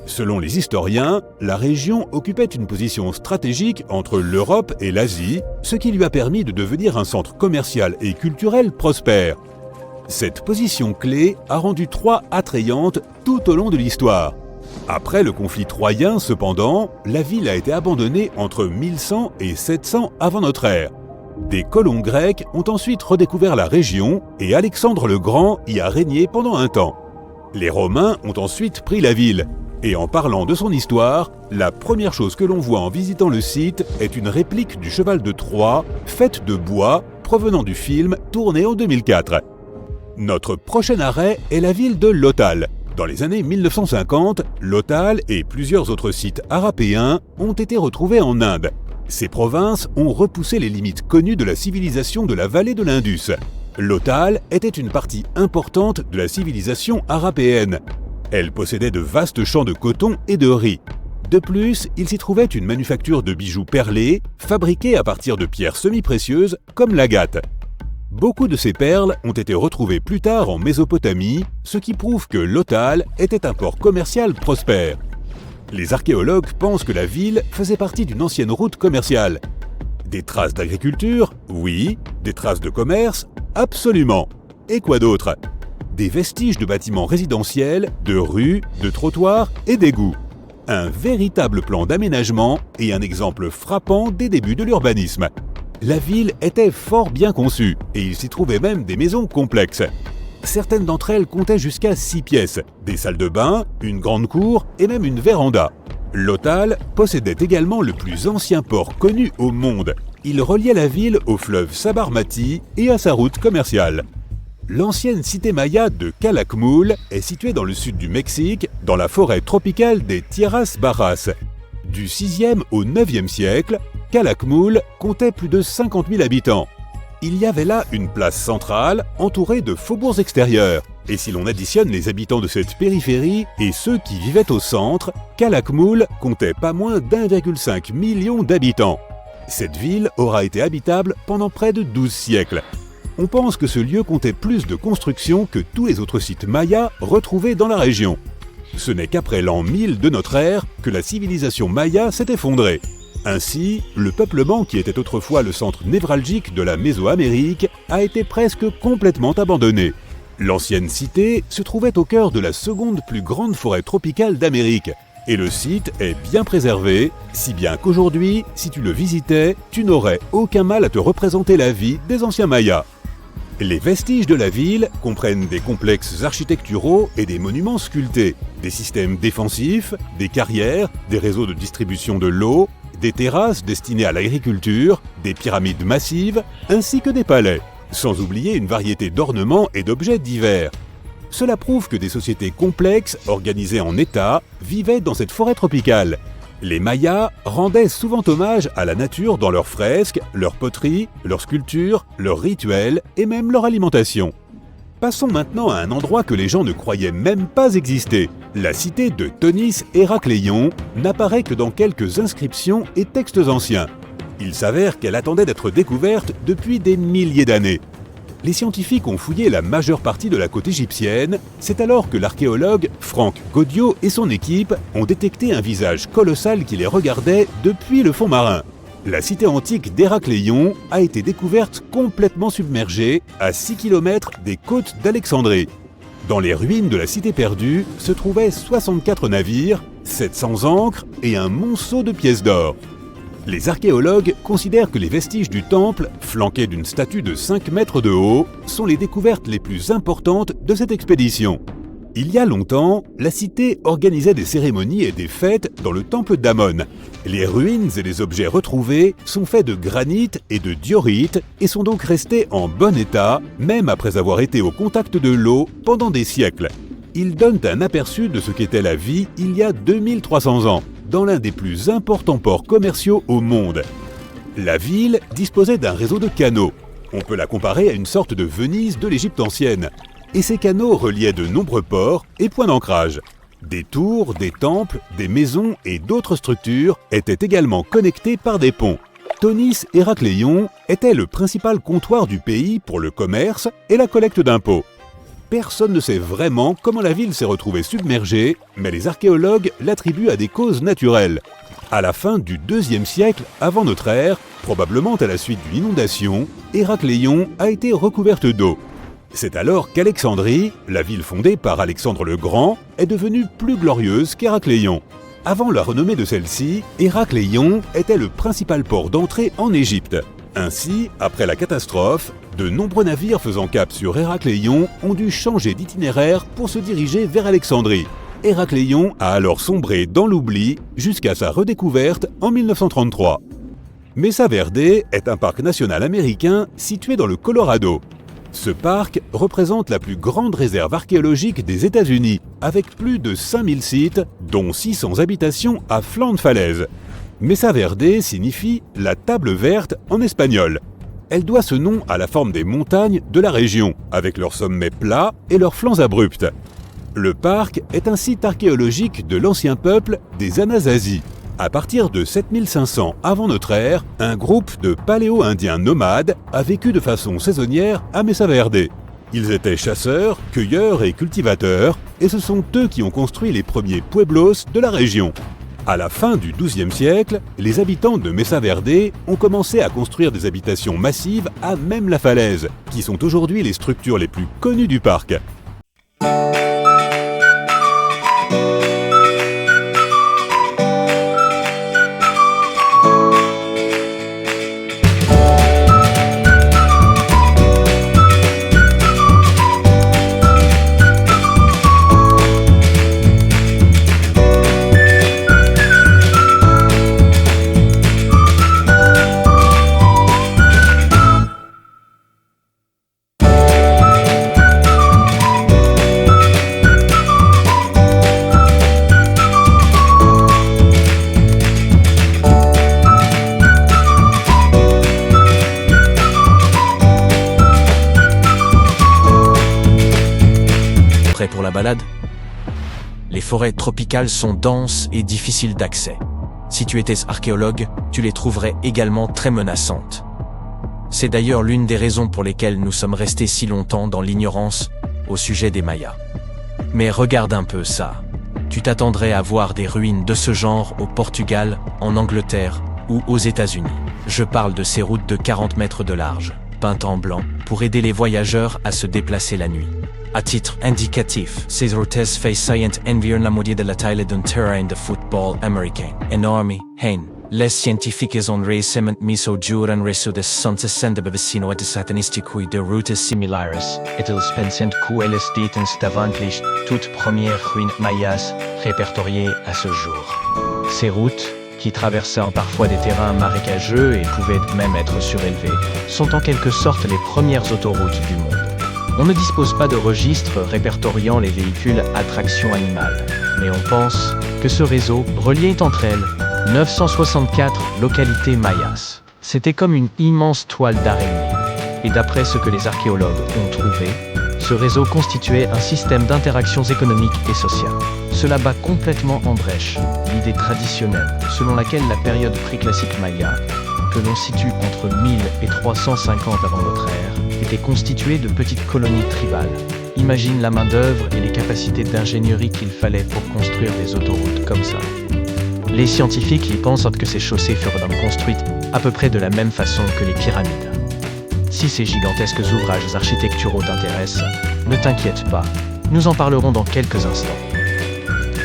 Selon les historiens, la région occupait une position stratégique entre l'Europe et l'Asie, ce qui lui a permis de devenir un centre commercial et culturel prospère. Cette position clé a rendu Troie attrayante tout au long de l'histoire. Après le conflit troyen, cependant, la ville a été abandonnée entre 1100 et 700 avant notre ère. Des colons grecs ont ensuite redécouvert la région et Alexandre le Grand y a régné pendant un temps. Les Romains ont ensuite pris la ville. Et en parlant de son histoire, la première chose que l'on voit en visitant le site est une réplique du cheval de Troie, faite de bois, provenant du film tourné en 2004. Notre prochain arrêt est la ville de Lothal. Dans les années 1950, Lothal et plusieurs autres sites arapéens ont été retrouvés en Inde. Ces provinces ont repoussé les limites connues de la civilisation de la vallée de l'Indus. Lothal était une partie importante de la civilisation arapéenne. Elle possédait de vastes champs de coton et de riz. De plus, il s'y trouvait une manufacture de bijoux perlés, fabriqués à partir de pierres semi-précieuses comme l'agate. Beaucoup de ces perles ont été retrouvées plus tard en Mésopotamie, ce qui prouve que Lothal était un port commercial prospère. Les archéologues pensent que la ville faisait partie d'une ancienne route commerciale. Des traces d'agriculture? Oui. Des traces de commerce? Absolument. Et quoi d'autre? Des vestiges de bâtiments résidentiels, de rues, de trottoirs et d'égouts. Un véritable plan d'aménagement et un exemple frappant des débuts de l'urbanisme. La ville était fort bien conçue et il s'y trouvait même des maisons complexes. Certaines d'entre elles comptaient jusqu'à 6 pièces, des salles de bain, une grande cour et même une véranda. Lothal possédait également le plus ancien port connu au monde. Il reliait la ville au fleuve Sabarmati et à sa route commerciale. L'ancienne cité maya de Calakmul est située dans le sud du Mexique, dans la forêt tropicale des Tierras Bajas. Du 6e au 9e siècle, Calakmul comptait plus de 50 000 habitants. Il y avait là une place centrale entourée de faubourgs extérieurs. Et si l'on additionne les habitants de cette périphérie et ceux qui vivaient au centre, Calakmul comptait pas moins d'1,5 million d'habitants. Cette ville aura été habitable pendant près de 12 siècles. On pense que ce lieu comptait plus de constructions que tous les autres sites mayas retrouvés dans la région. Ce n'est qu'après l'an 1000 de notre ère que la civilisation maya s'est effondrée. Ainsi, le peuplement qui était autrefois le centre névralgique de la Mésoamérique a été presque complètement abandonné. L'ancienne cité se trouvait au cœur de la seconde plus grande forêt tropicale d'Amérique. Et le site est bien préservé, si bien qu'aujourd'hui, si tu le visitais, tu n'aurais aucun mal à te représenter la vie des anciens Mayas. Les vestiges de la ville comprennent des complexes architecturaux et des monuments sculptés, des systèmes défensifs, des carrières, des réseaux de distribution de l'eau, des terrasses destinées à l'agriculture, des pyramides massives, ainsi que des palais, sans oublier une variété d'ornements et d'objets divers. Cela prouve que des sociétés complexes, organisées en États, vivaient dans cette forêt tropicale. Les Mayas rendaient souvent hommage à la nature dans leurs fresques, leurs poteries, leurs sculptures, leurs rituels et même leur alimentation. Passons maintenant à un endroit que les gens ne croyaient même pas exister. La cité de Tonis Héracléion n'apparaît que dans quelques inscriptions et textes anciens. Il s'avère qu'elle attendait d'être découverte depuis des milliers d'années. Les scientifiques ont fouillé la majeure partie de la côte égyptienne, c'est alors que l'archéologue Frank Gaudio et son équipe ont détecté un visage colossal qui les regardait depuis le fond marin. La cité antique d'Héracléion a été découverte complètement submergée à 6 km des côtes d'Alexandrie. Dans les ruines de la cité perdue se trouvaient 64 navires, 700 ancres et un monceau de pièces d'or. Les archéologues considèrent que les vestiges du temple, flanqués d'une statue de 5 mètres de haut, sont les découvertes les plus importantes de cette expédition. Il y a longtemps, la cité organisait des cérémonies et des fêtes dans le temple d'Amon. Les ruines et les objets retrouvés sont faits de granit et de diorite et sont donc restés en bon état, même après avoir été au contact de l'eau pendant des siècles. Ils donnent un aperçu de ce qu'était la vie il y a 2300 ans, dans l'un des plus importants ports commerciaux au monde. La ville disposait d'un réseau de canaux. On peut la comparer à une sorte de Venise de l'Égypte ancienne. Et ces canaux reliaient de nombreux ports et points d'ancrage. Des tours, des temples, des maisons et d'autres structures étaient également connectés par des ponts. Tonis Héracléion était le principal comptoir du pays pour le commerce et la collecte d'impôts. Personne ne sait vraiment comment la ville s'est retrouvée submergée, mais les archéologues l'attribuent à des causes naturelles. À la fin du IIe siècle avant notre ère, probablement à la suite d'une inondation, Héracléion a été recouverte d'eau. C'est alors qu'Alexandrie, la ville fondée par Alexandre le Grand, est devenue plus glorieuse qu'Héracléion. Avant la renommée de celle-ci, Héracléion était le principal port d'entrée en Égypte. Ainsi, après la catastrophe, de nombreux navires faisant cap sur Héracléion ont dû changer d'itinéraire pour se diriger vers Alexandrie. Héracléion a alors sombré dans l'oubli jusqu'à sa redécouverte en 1933. Mesa Verde est un parc national américain situé dans le Colorado. Ce parc représente la plus grande réserve archéologique des États-Unis, avec plus de 5000 sites, dont 600 habitations à flanc de falaise. Mesa Verde signifie « la table verte » en espagnol. Elle doit ce nom à la forme des montagnes de la région, avec leurs sommets plats et leurs flancs abrupts. Le parc est un site archéologique de l'ancien peuple des Anasazi. À partir de 7500 avant notre ère, un groupe de paléo-indiens nomades a vécu de façon saisonnière à Mesa Verde. Ils étaient chasseurs, cueilleurs et cultivateurs, et ce sont eux qui ont construit les premiers pueblos de la région. À la fin du XIIe siècle, les habitants de Mesa Verde ont commencé à construire des habitations massives à même la falaise, qui sont aujourd'hui les structures les plus connues du parc. Prêt pour la balade? Les forêts tropicales sont denses et difficiles d'accès. Si tu étais archéologue, tu les trouverais également très menaçantes. C'est d'ailleurs l'une des raisons pour lesquelles nous sommes restés si longtemps dans l'ignorance au sujet des Mayas. Mais regarde un peu ça. Tu t'attendrais à voir des ruines de ce genre au Portugal, en Angleterre ou aux États-Unis. Je parle de ces routes de 40 mètres de large, peintes en blanc, pour aider les voyageurs à se déplacer la nuit. À titre indicatif, ces routes faisant environ la moitié de la taille d'un terrain de football américain. Enorme, les scientifiques ont récemment mis au jour un réseau de 160 vecinos de satanistiques de routes similaires, et ils pensent qu'elles détiennent davantage toutes premières ruines mayas répertoriées à ce jour. Ces routes, qui traversent parfois des terrains marécageux et pouvaient même être surélevées, sont en quelque sorte les premières autoroutes du monde. On ne dispose pas de registre répertoriant les véhicules à traction animale, mais on pense que ce réseau reliait entre elles 964 localités mayas. C'était comme une immense toile d'araignée. Et d'après ce que les archéologues ont trouvé, ce réseau constituait un système d'interactions économiques et sociales. Cela bat complètement en brèche l'idée traditionnelle selon laquelle la période préclassique maya, que l'on situe entre 1000 et 350 avant notre ère, était constituée de petites colonies tribales. Imagine la main-d'œuvre et les capacités d'ingénierie qu'il fallait pour construire des autoroutes comme ça. Les scientifiques y pensent que ces chaussées furent donc construites à peu près de la même façon que les pyramides. Si ces gigantesques ouvrages architecturaux t'intéressent, ne t'inquiète pas, nous en parlerons dans quelques instants.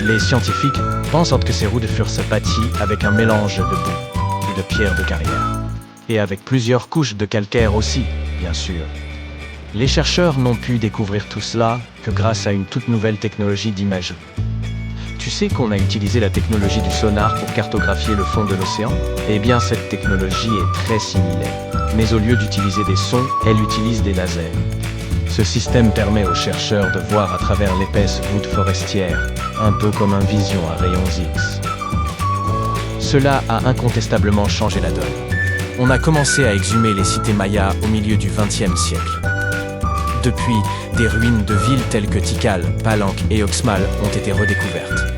Les scientifiques pensent que ces routes furent bâties avec un mélange de boue et de pierres de carrière, et avec plusieurs couches de calcaire aussi, bien sûr. Les chercheurs n'ont pu découvrir tout cela que grâce à une toute nouvelle technologie d'imagerie. Tu sais qu'on a utilisé la technologie du sonar pour cartographier le fond de l'océan? Eh bien, cette technologie est très similaire. Mais au lieu d'utiliser des sons, elle utilise des lasers. Ce système permet aux chercheurs de voir à travers l'épaisse voûte forestière, un peu comme un vision à rayons X. Cela a incontestablement changé la donne. On a commencé à exhumer les cités mayas au milieu du XXe siècle. Depuis, des ruines de villes telles que Tikal, Palenque et Uxmal ont été redécouvertes.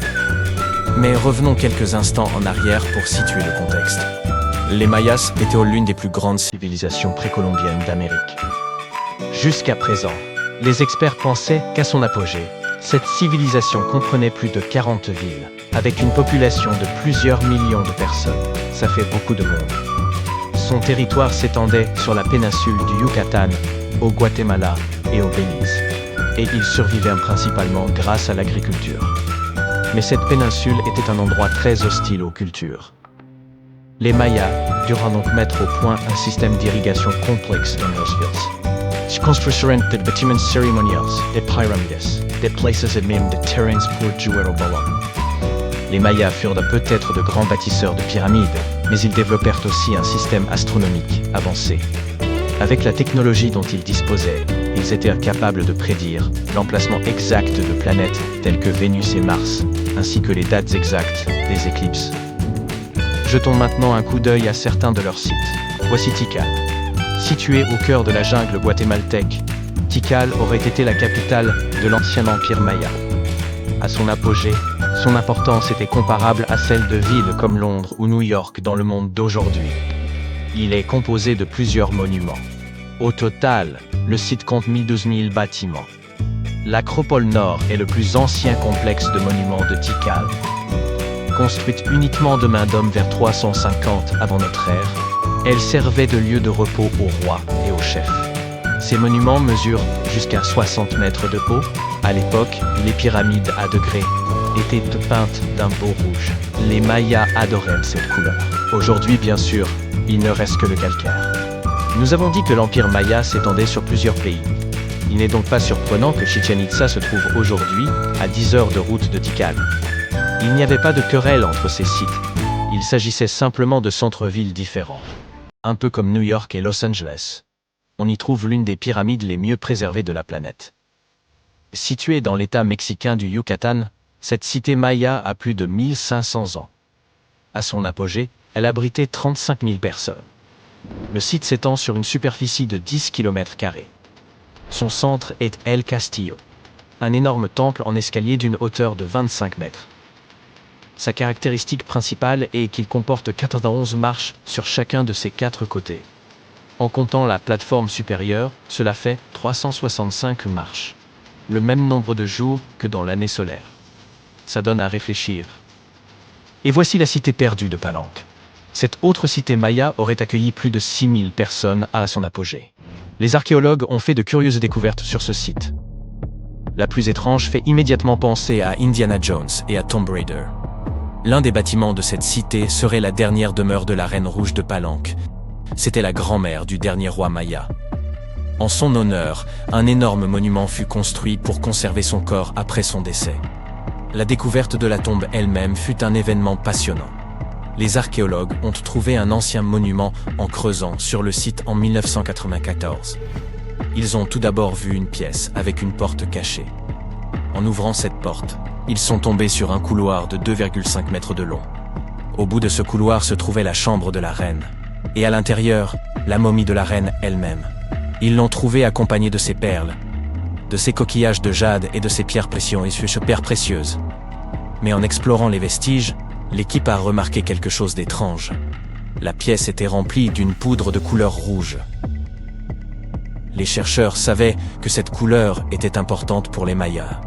Mais revenons quelques instants en arrière pour situer le contexte. Les Mayas étaient l'une des plus grandes civilisations précolombiennes d'Amérique. Jusqu'à présent, les experts pensaient qu'à son apogée, cette civilisation comprenait plus de 40 villes, avec une population de plusieurs millions de personnes. Ça fait beaucoup de monde. Son territoire s'étendait sur la péninsule du Yucatan, au Guatemala et au Belize. Et ils survivaient principalement grâce à l'agriculture. Mais cette péninsule était un endroit très hostile aux cultures. Les Mayas durent donc mettre au point un système d'irrigation complexe dans leurs villes. Ils construisirent des bâtiments cérémoniels, des pyramides, des places et même des terrains pour jouer au ballon. Les Mayas furent peut-être de grands bâtisseurs de pyramides, mais ils développèrent aussi un système astronomique avancé. Avec la technologie dont ils disposaient, ils étaient capables de prédire l'emplacement exact de planètes telles que Vénus et Mars, ainsi que les dates exactes des éclipses. Jetons maintenant un coup d'œil à certains de leurs sites. Voici Tikal. Situé au cœur de la jungle guatémaltèque, Tikal aurait été la capitale de l'ancien empire maya. À son apogée, son importance était comparable à celle de villes comme Londres ou New York dans le monde d'aujourd'hui. Il est composé de plusieurs monuments. Au total, le site compte 1012 000 bâtiments. L'Acropole Nord est le plus ancien complexe de monuments de Tikal. Construite uniquement de main d'homme vers 350 avant notre ère, elle servait de lieu de repos aux rois et aux chefs. Ces monuments mesurent jusqu'à 60 mètres de haut. À l'époque, les pyramides à degrés étaient peintes d'un beau rouge. Les Mayas adoraient cette couleur. Aujourd'hui, bien sûr, il ne reste que le calcaire. Nous avons dit que l'empire maya s'étendait sur plusieurs pays. Il n'est donc pas surprenant que Chichén Itzá se trouve aujourd'hui à 10 heures de route de Tikal. Il n'y avait pas de querelle entre ces sites. Il s'agissait simplement de centres-villes différents. Un peu comme New York et Los Angeles. On y trouve l'une des pyramides les mieux préservées de la planète. Située dans l'état mexicain du Yucatan, cette cité maya a plus de 1500 ans. À son apogée, elle abritait 35 000 personnes. Le site s'étend sur une superficie de 10 km². Son centre est El Castillo, un énorme temple en escalier d'une hauteur de 25 mètres. Sa caractéristique principale est qu'il comporte 91 marches sur chacun de ses 4 côtés. En comptant la plateforme supérieure, cela fait 365 marches. Le même nombre de jours que dans l'année solaire. Ça donne à réfléchir. Et voici la cité perdue de Palenque. Cette autre cité maya aurait accueilli plus de 6000 personnes à son apogée. Les archéologues ont fait de curieuses découvertes sur ce site. La plus étrange fait immédiatement penser à Indiana Jones et à Tomb Raider. L'un des bâtiments de cette cité serait la dernière demeure de la Reine Rouge de Palenque. C'était la grand-mère du dernier roi maya. En son honneur, un énorme monument fut construit pour conserver son corps après son décès. La découverte de la tombe elle-même fut un événement passionnant. Les archéologues ont trouvé un ancien monument en creusant sur le site en 1994. Ils ont tout d'abord vu une pièce avec une porte cachée. En ouvrant cette porte, ils sont tombés sur un couloir de 2,5 mètres de long. Au bout de ce couloir se trouvait la chambre de la reine. Et à l'intérieur, la momie de la reine elle-même. Ils l'ont trouvée accompagnée de ses perles, de ses coquillages de jade et de ses pierres précieuses. Mais en explorant les vestiges, l'équipe a remarqué quelque chose d'étrange. La pièce était remplie d'une poudre de couleur rouge. Les chercheurs savaient que cette couleur était importante pour les Mayas.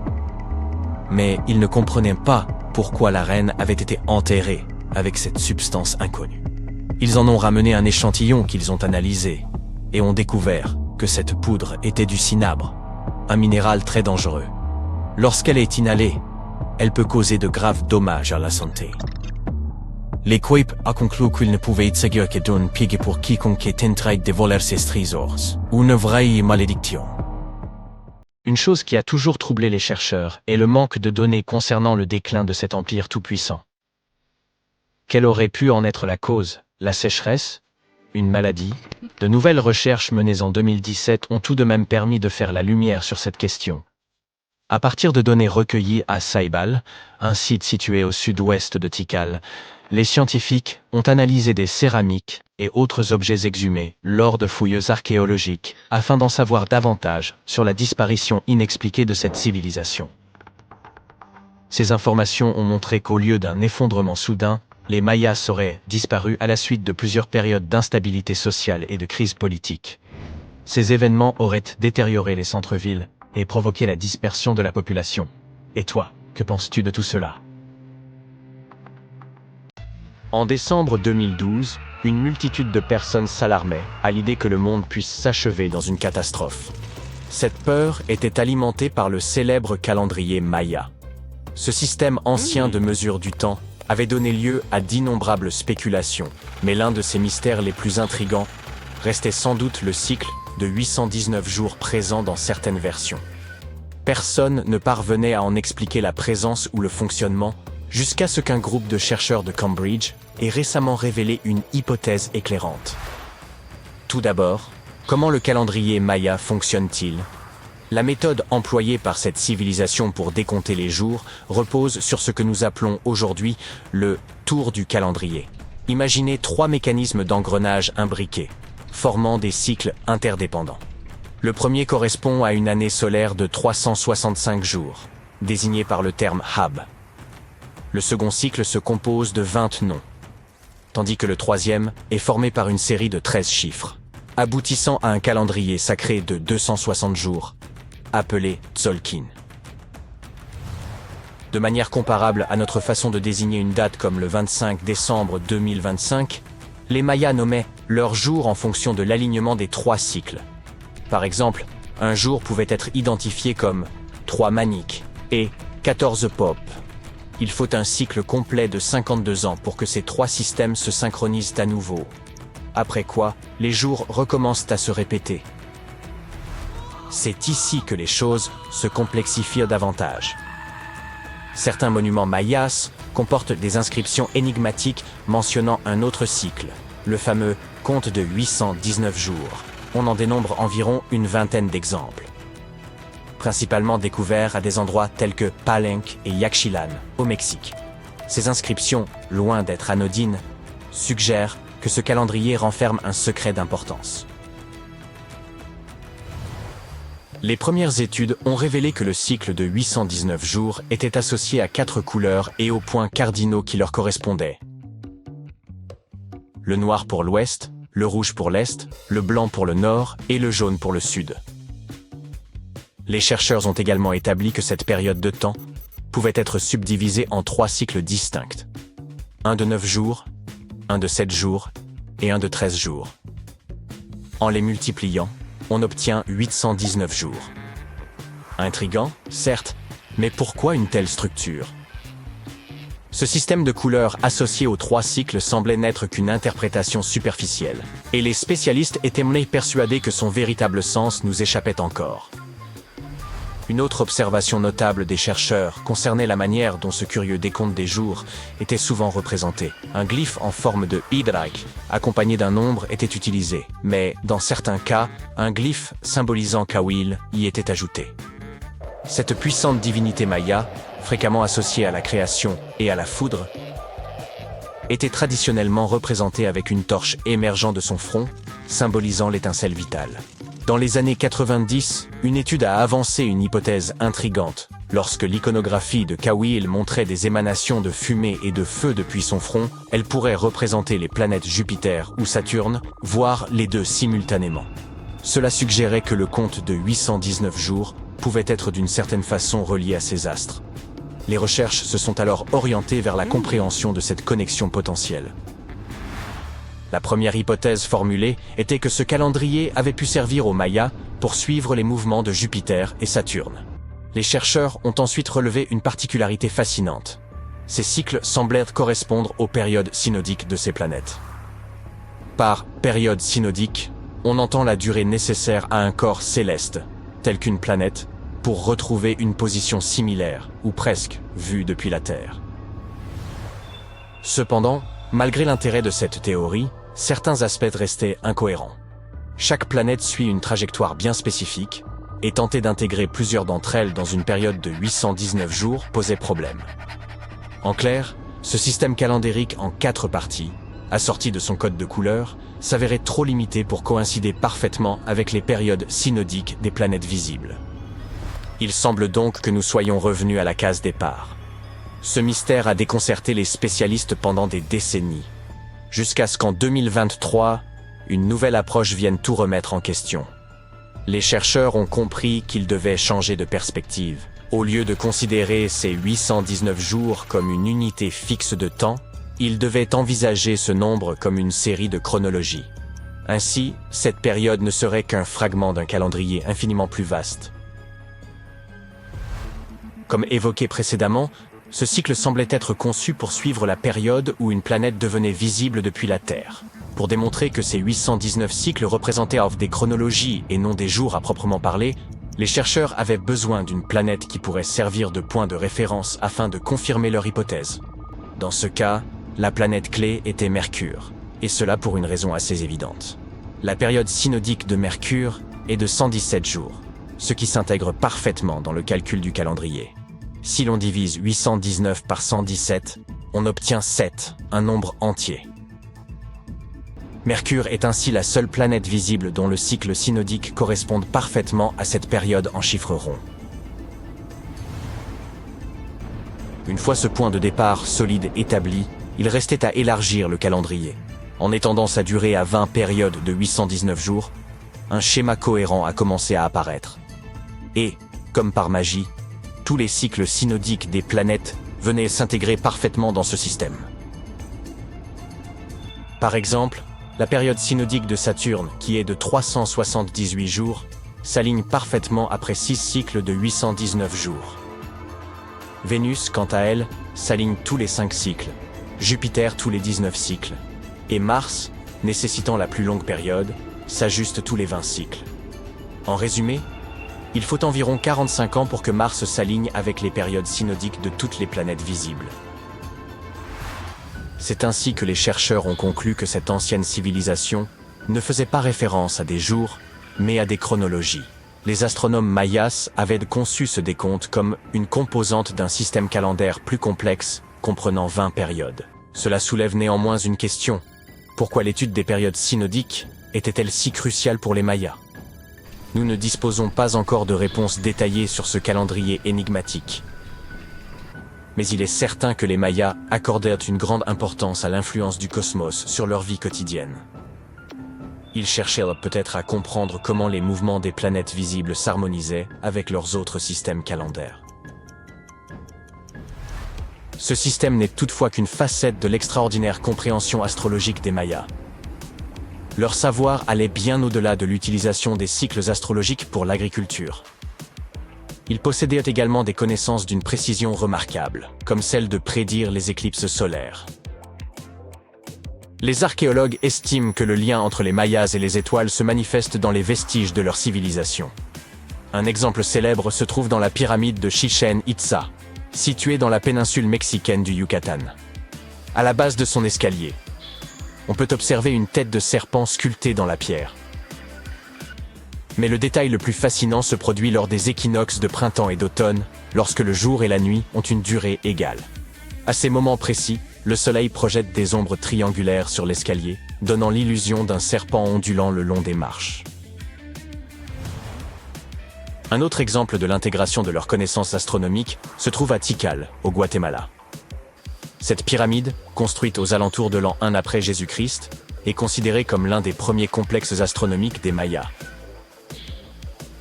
Mais ils ne comprenaient pas pourquoi la reine avait été enterrée avec cette substance inconnue. Ils en ont ramené un échantillon qu'ils ont analysé et ont découvert que cette poudre était du cinabre, un minéral très dangereux. Lorsqu'elle est inhalée, elle peut causer de graves dommages à la santé. L'équipe a conclu qu'il ne pouvait y seguir que d'un piège pour quiconque tenterait de voler ces trésors. Une vraie malédiction. Une chose qui a toujours troublé les chercheurs est le manque de données concernant le déclin de cet empire tout-puissant. Quelle aurait pu en être la cause? La sécheresse? Une maladie? De nouvelles recherches menées en 2017 ont tout de même permis de faire la lumière sur cette question. À partir de données recueillies à Saïbal, un site situé au sud-ouest de Tikal, les scientifiques ont analysé des céramiques et autres objets exhumés lors de fouilles archéologiques afin d'en savoir davantage sur la disparition inexpliquée de cette civilisation. Ces informations ont montré qu'au lieu d'un effondrement soudain, les Mayas auraient disparu à la suite de plusieurs périodes d'instabilité sociale et de crise politique. Ces événements auraient détérioré les centres-villes et provoqué la dispersion de la population. Et toi, que penses-tu de tout cela? En décembre 2012, une multitude de personnes s'alarmait à l'idée que le monde puisse s'achever dans une catastrophe. Cette peur était alimentée par le célèbre calendrier Maya. Ce système ancien de mesure du temps avait donné lieu à d'innombrables spéculations, mais l'un de ses mystères les plus intrigants restait sans doute le cycle de 819 jours présents dans certaines versions. Personne ne parvenait à en expliquer la présence ou le fonctionnement, jusqu'à ce qu'un groupe de chercheurs de Cambridge ait récemment révélé une hypothèse éclairante. Tout d'abord, comment le calendrier Maya fonctionne-t-il? La méthode employée par cette civilisation pour décompter les jours repose sur ce que nous appelons aujourd'hui le tour du calendrier. Imaginez 3 mécanismes d'engrenage imbriqués, formant des cycles interdépendants. Le premier correspond à une année solaire de 365 jours, désignée par le terme Hab. Le second cycle se compose de 20 noms, tandis que le troisième est formé par une série de 13 chiffres, aboutissant à un calendrier sacré de 260 jours, appelé Tzolkin. De manière comparable à notre façon de désigner une date comme le 25 décembre 2025, les Mayas nommaient leurs jours en fonction de l'alignement des 3 cycles. Par exemple, un jour pouvait être identifié comme 3 maniques et 14 pop. Il faut un cycle complet de 52 ans pour que ces 3 systèmes se synchronisent à nouveau. Après quoi, les jours recommencent à se répéter. C'est ici que les choses se complexifient davantage. Certains monuments mayas comportent des inscriptions énigmatiques mentionnant un autre cycle, le fameux compte de 819 jours. On en dénombre environ une vingtaine d'exemples, principalement découverts à des endroits tels que Palenque et Yaxchilan, au Mexique. Ces inscriptions, loin d'être anodines, suggèrent que ce calendrier renferme un secret d'importance. Les premières études ont révélé que le cycle de 819 jours était associé à 4 couleurs et aux points cardinaux qui leur correspondaient. Le noir pour l'ouest, le rouge pour l'est, le blanc pour le nord et le jaune pour le sud. Les chercheurs ont également établi que cette période de temps pouvait être subdivisée en 3 cycles distincts. Un de 9 jours, un de 7 jours et un de 13 jours. En les multipliant, on obtient 819 jours. Intriguant, certes, mais pourquoi une telle structure? Ce système de couleurs associé aux 3 cycles semblait n'être qu'une interprétation superficielle, et les spécialistes étaient persuadés que son véritable sens nous échappait encore. Une autre observation notable des chercheurs concernait la manière dont ce curieux décompte des jours était souvent représenté. Un glyphe en forme de hydraque, accompagné d'un nombre, était utilisé, mais dans certains cas, un glyphe symbolisant Kawil y était ajouté. Cette puissante divinité maya, fréquemment associée à la création et à la foudre, était traditionnellement représentée avec une torche émergeant de son front, symbolisant l'étincelle vitale. Dans les années 90, une étude a avancé une hypothèse intrigante. Lorsque l'iconographie de Kawil montrait des émanations de fumée et de feu depuis son front, elle pourrait représenter les planètes Jupiter ou Saturne, voire les deux simultanément. Cela suggérait que le compte de 819 jours pouvait être d'une certaine façon relié à ces astres. Les recherches se sont alors orientées vers la compréhension de cette connexion potentielle. La première hypothèse formulée était que ce calendrier avait pu servir aux Mayas pour suivre les mouvements de Jupiter et Saturne. Les chercheurs ont ensuite relevé une particularité fascinante. Ces cycles semblaient correspondre aux périodes synodiques de ces planètes. Par période synodique, on entend la durée nécessaire à un corps céleste, tel qu'une planète, pour retrouver une position similaire, ou presque, vue depuis la Terre. Cependant, malgré l'intérêt de cette théorie, certains aspects restaient incohérents. Chaque planète suit une trajectoire bien spécifique, et tenter d'intégrer plusieurs d'entre elles dans une période de 819 jours posait problème. En clair, ce système calendérique en 4 parties, assorti de son code de couleurs, s'avérait trop limité pour coïncider parfaitement avec les périodes synodiques des planètes visibles. Il semble donc que nous soyons revenus à la case départ. Ce mystère a déconcerté les spécialistes pendant des décennies, jusqu'à ce qu'en 2023, une nouvelle approche vienne tout remettre en question. Les chercheurs ont compris qu'ils devaient changer de perspective. Au lieu de considérer ces 819 jours comme une unité fixe de temps, ils devaient envisager ce nombre comme une série de chronologies. Ainsi, cette période ne serait qu'un fragment d'un calendrier infiniment plus vaste. Comme évoqué précédemment, ce cycle semblait être conçu pour suivre la période où une planète devenait visible depuis la Terre. Pour démontrer que ces 819 cycles représentaient des chronologies et non des jours à proprement parler, les chercheurs avaient besoin d'une planète qui pourrait servir de point de référence afin de confirmer leur hypothèse. Dans ce cas, la planète clé était Mercure, et cela pour une raison assez évidente. La période synodique de Mercure est de 117 jours, ce qui s'intègre parfaitement dans le calcul du calendrier. Si l'on divise 819 par 117, on obtient 7, un nombre entier. Mercure est ainsi la seule planète visible dont le cycle synodique corresponde parfaitement à cette période en chiffres ronds. Une fois ce point de départ solide établi, il restait à élargir le calendrier. En étendant sa durée à 20 périodes de 819 jours, un schéma cohérent a commencé à apparaître. Et, comme par magie, tous les cycles synodiques des planètes venaient s'intégrer parfaitement dans ce système. Par exemple, la période synodique de Saturne, qui est de 378 jours, s'aligne parfaitement après 6 cycles de 819 jours. Vénus, quant à elle, s'aligne tous les 5 cycles, Jupiter tous les 19 cycles, et Mars, nécessitant la plus longue période, s'ajuste tous les 20 cycles. En résumé, il faut environ 45 ans pour que Mars s'aligne avec les périodes synodiques de toutes les planètes visibles. C'est ainsi que les chercheurs ont conclu que cette ancienne civilisation ne faisait pas référence à des jours, mais à des chronologies. Les astronomes mayas avaient conçu ce décompte comme une composante d'un système calendaire plus complexe, comprenant 20 périodes. Cela soulève néanmoins une question. Pourquoi l'étude des périodes synodiques était-elle si cruciale pour les Mayas ? Nous ne disposons pas encore de réponses détaillées sur ce calendrier énigmatique. Mais il est certain que les Mayas accordèrent une grande importance à l'influence du cosmos sur leur vie quotidienne. Ils cherchèrent peut-être à comprendre comment les mouvements des planètes visibles s'harmonisaient avec leurs autres systèmes calendaires. Ce système n'est toutefois qu'une facette de l'extraordinaire compréhension astrologique des Mayas. Leur savoir allait bien au-delà de l'utilisation des cycles astrologiques pour l'agriculture. Ils possédaient également des connaissances d'une précision remarquable, comme celle de prédire les éclipses solaires. Les archéologues estiment que le lien entre les Mayas et les étoiles se manifeste dans les vestiges de leur civilisation. Un exemple célèbre se trouve dans la pyramide de Chichén Itzá, située dans la péninsule mexicaine du Yucatan. À la base de son escalier, on peut observer une tête de serpent sculptée dans la pierre. Mais le détail le plus fascinant se produit lors des équinoxes de printemps et d'automne, lorsque le jour et la nuit ont une durée égale. À ces moments précis, le soleil projette des ombres triangulaires sur l'escalier, donnant l'illusion d'un serpent ondulant le long des marches. Un autre exemple de l'intégration de leurs connaissances astronomiques se trouve à Tikal, au Guatemala. Cette pyramide, construite aux alentours de l'an 1 après Jésus-Christ, est considérée comme l'un des premiers complexes astronomiques des Mayas.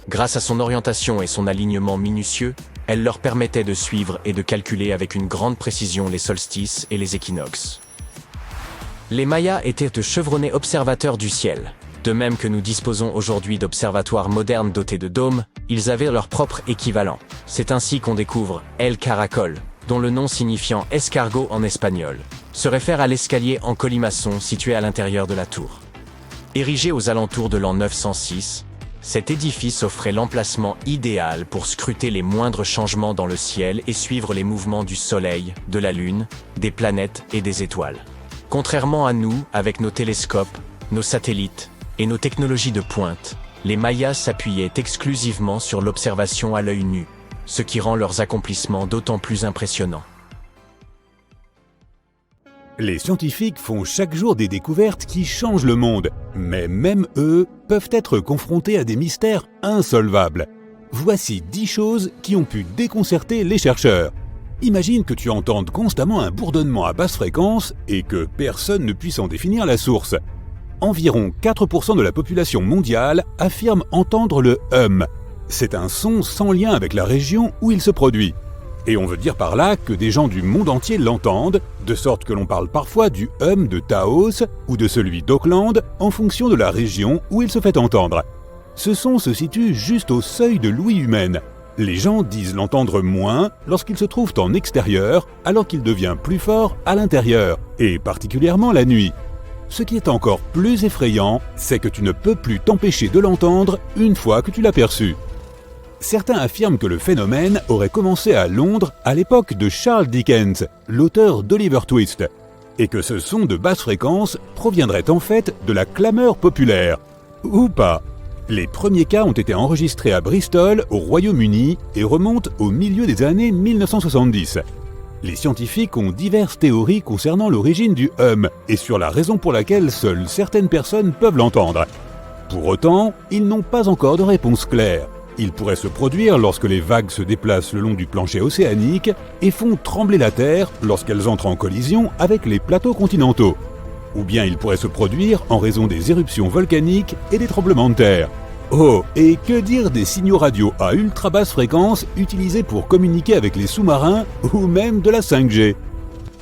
Grâce à son orientation et son alignement minutieux, elle leur permettait de suivre et de calculer avec une grande précision les solstices et les équinoxes. Les Mayas étaient de chevronnés observateurs du ciel. De même que nous disposons aujourd'hui d'observatoires modernes dotés de dômes, ils avaient leur propre équivalent. C'est ainsi qu'on découvre El Caracol, dont le nom signifiant escargot en espagnol, se réfère à l'escalier en colimaçon situé à l'intérieur de la tour. Érigé aux alentours de l'an 906, cet édifice offrait l'emplacement idéal pour scruter les moindres changements dans le ciel et suivre les mouvements du Soleil, de la Lune, des planètes et des étoiles. Contrairement à nous, avec nos télescopes, nos satellites et nos technologies de pointe, les Mayas s'appuyaient exclusivement sur l'observation à l'œil nu, ce qui rend leurs accomplissements d'autant plus impressionnants. Les scientifiques font chaque jour des découvertes qui changent le monde, mais même eux peuvent être confrontés à des mystères insolvables. Voici 10 choses qui ont pu déconcerter les chercheurs. Imagine que tu entendes constamment un bourdonnement à basse fréquence et que personne ne puisse en définir la source. Environ 4% de la population mondiale affirme entendre le hum. C'est un son sans lien avec la région où il se produit. Et on veut dire par là que des gens du monde entier l'entendent, de sorte que l'on parle parfois du hum de Taos ou de celui d'Auckland en fonction de la région où il se fait entendre. Ce son se situe juste au seuil de l'ouïe humaine. Les gens disent l'entendre moins lorsqu'il se trouve en extérieur, alors qu'il devient plus fort à l'intérieur, et particulièrement la nuit. Ce qui est encore plus effrayant, c'est que tu ne peux plus t'empêcher de l'entendre une fois que tu l'as perçu. Certains affirment que le phénomène aurait commencé à Londres à l'époque de Charles Dickens, l'auteur d'Oliver Twist, et que ce son de basse fréquence proviendrait en fait de la clameur populaire. Ou pas. Les premiers cas ont été enregistrés à Bristol, au Royaume-Uni, et remontent au milieu des années 1970. Les scientifiques ont diverses théories concernant l'origine du hum, et sur la raison pour laquelle seules certaines personnes peuvent l'entendre. Pour autant, ils n'ont pas encore de réponse claire. Il pourrait se produire lorsque les vagues se déplacent le long du plancher océanique et font trembler la Terre lorsqu'elles entrent en collision avec les plateaux continentaux. Ou bien il pourrait se produire en raison des éruptions volcaniques et des tremblements de terre. Oh, et que dire des signaux radio à ultra basse fréquence utilisés pour communiquer avec les sous-marins ou même de la 5G.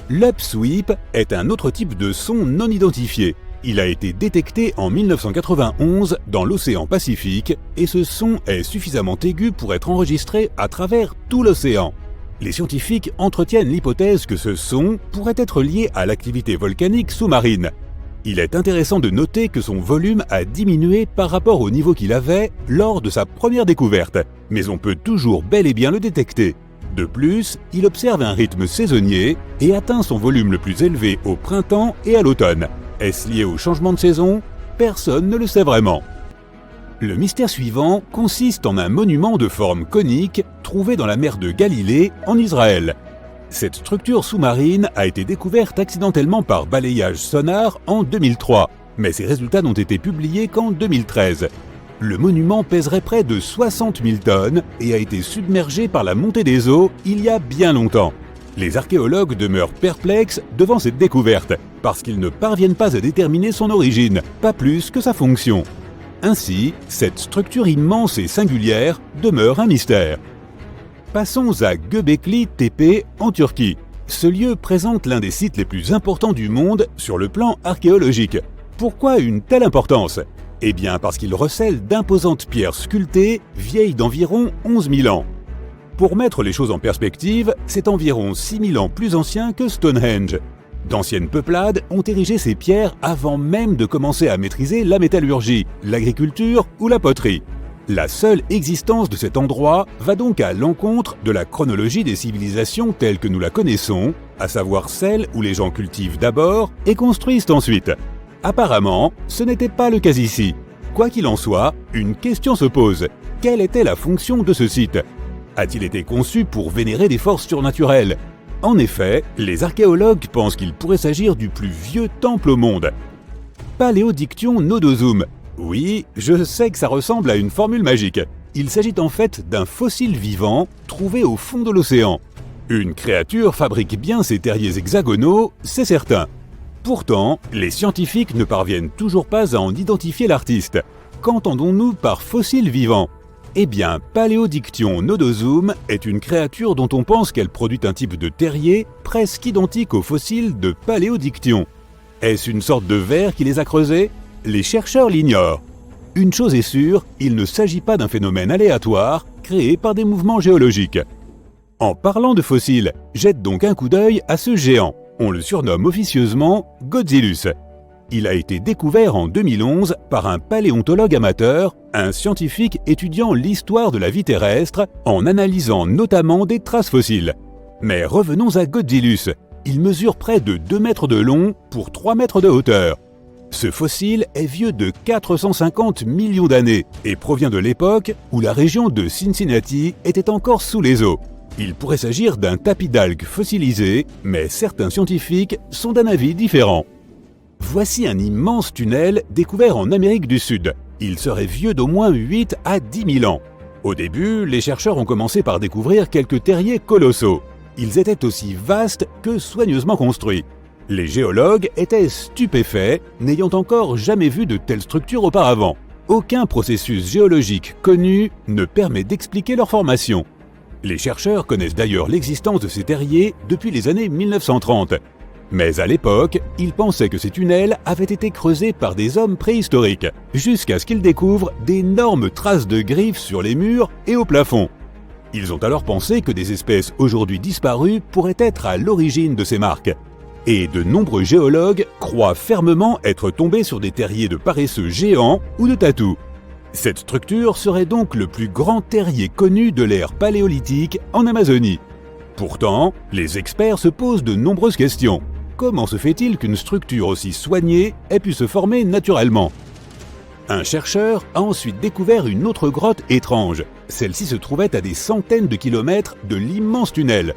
L'upsweep est un autre type de son non identifié. Il a été détecté en 1991 dans l'océan Pacifique et ce son est suffisamment aigu pour être enregistré à travers tout l'océan. Les scientifiques entretiennent l'hypothèse que ce son pourrait être lié à l'activité volcanique sous-marine. Il est intéressant de noter que son volume a diminué par rapport au niveau qu'il avait lors de sa première découverte, mais on peut toujours bel et bien le détecter. De plus, il observe un rythme saisonnier et atteint son volume le plus élevé au printemps et à l'automne. Est-ce lié au changement de saison ? Personne ne le sait vraiment. Le mystère suivant consiste en un monument de forme conique trouvé dans la mer de Galilée, en Israël. Cette structure sous-marine a été découverte accidentellement par balayage sonar en 2003, mais ses résultats n'ont été publiés qu'en 2013. Le monument pèserait près de 60 000 tonnes et a été submergé par la montée des eaux il y a bien longtemps. Les archéologues demeurent perplexes devant cette découverte, parce qu'ils ne parviennent pas à déterminer son origine, pas plus que sa fonction. Ainsi, cette structure immense et singulière demeure un mystère. Passons à Göbekli Tepe en Turquie. Ce lieu présente l'un des sites les plus importants du monde sur le plan archéologique. Pourquoi une telle importance ? Eh bien parce qu'il recèle d'imposantes pierres sculptées, vieilles d'environ 11 000 ans. Pour mettre les choses en perspective, c'est environ 6 000 ans plus ancien que Stonehenge. D'anciennes peuplades ont érigé ces pierres avant même de commencer à maîtriser la métallurgie, l'agriculture ou la poterie. La seule existence de cet endroit va donc à l'encontre de la chronologie des civilisations telles que nous la connaissons, à savoir celles où les gens cultivent d'abord et construisent ensuite. Apparemment, ce n'était pas le cas ici. Quoi qu'il en soit, une question se pose. Quelle était la fonction de ce site ? A-t-il été conçu pour vénérer des forces surnaturelles ? En effet, les archéologues pensent qu'il pourrait s'agir du plus vieux temple au monde. Paléodictyon nodosum. Oui, je sais que ça ressemble à une formule magique. Il s'agit en fait d'un fossile vivant trouvé au fond de l'océan. Une créature fabrique bien ses terriers hexagonaux, c'est certain. Pourtant, les scientifiques ne parviennent toujours pas à en identifier l'artiste. Qu'entendons-nous par fossile vivant ? Eh bien, Paléodictyon nodosum est une créature dont on pense qu'elle produit un type de terrier presque identique aux fossiles de Paléodictyon. Est-ce une sorte de ver qui les a creusés ? Les chercheurs l'ignorent. Une chose est sûre, il ne s'agit pas d'un phénomène aléatoire créé par des mouvements géologiques. En parlant de fossiles, jette donc un coup d'œil à ce géant. On le surnomme officieusement Godzillus. Il a été découvert en 2011 par un paléontologue amateur, un scientifique étudiant l'histoire de la vie terrestre en analysant notamment des traces fossiles. Mais revenons à Godzillus. Il mesure près de 2 mètres de long pour 3 mètres de hauteur. Ce fossile est vieux de 450 millions d'années et provient de l'époque où la région de Cincinnati était encore sous les eaux. Il pourrait s'agir d'un tapis d'algues fossilisé, mais certains scientifiques sont d'un avis différent. Voici un immense tunnel découvert en Amérique du Sud. Il serait vieux d'au moins 8 à 10 000 ans. Au début, les chercheurs ont commencé par découvrir quelques terriers colossaux. Ils étaient aussi vastes que soigneusement construits. Les géologues étaient stupéfaits, n'ayant encore jamais vu de telles structures auparavant. Aucun processus géologique connu ne permet d'expliquer leur formation. Les chercheurs connaissent d'ailleurs l'existence de ces terriers depuis les années 1930. Mais à l'époque, ils pensaient que ces tunnels avaient été creusés par des hommes préhistoriques, jusqu'à ce qu'ils découvrent d'énormes traces de griffes sur les murs et au plafond. Ils ont alors pensé que des espèces aujourd'hui disparues pourraient être à l'origine de ces marques. Et de nombreux géologues croient fermement être tombés sur des terriers de paresseux géants ou de tatous. Cette structure serait donc le plus grand terrier connu de l'ère paléolithique en Amazonie. Pourtant, les experts se posent de nombreuses questions. Comment se fait-il qu'une structure aussi soignée ait pu se former naturellement ? Un chercheur a ensuite découvert une autre grotte étrange. Celle-ci se trouvait à des centaines de kilomètres de l'immense tunnel.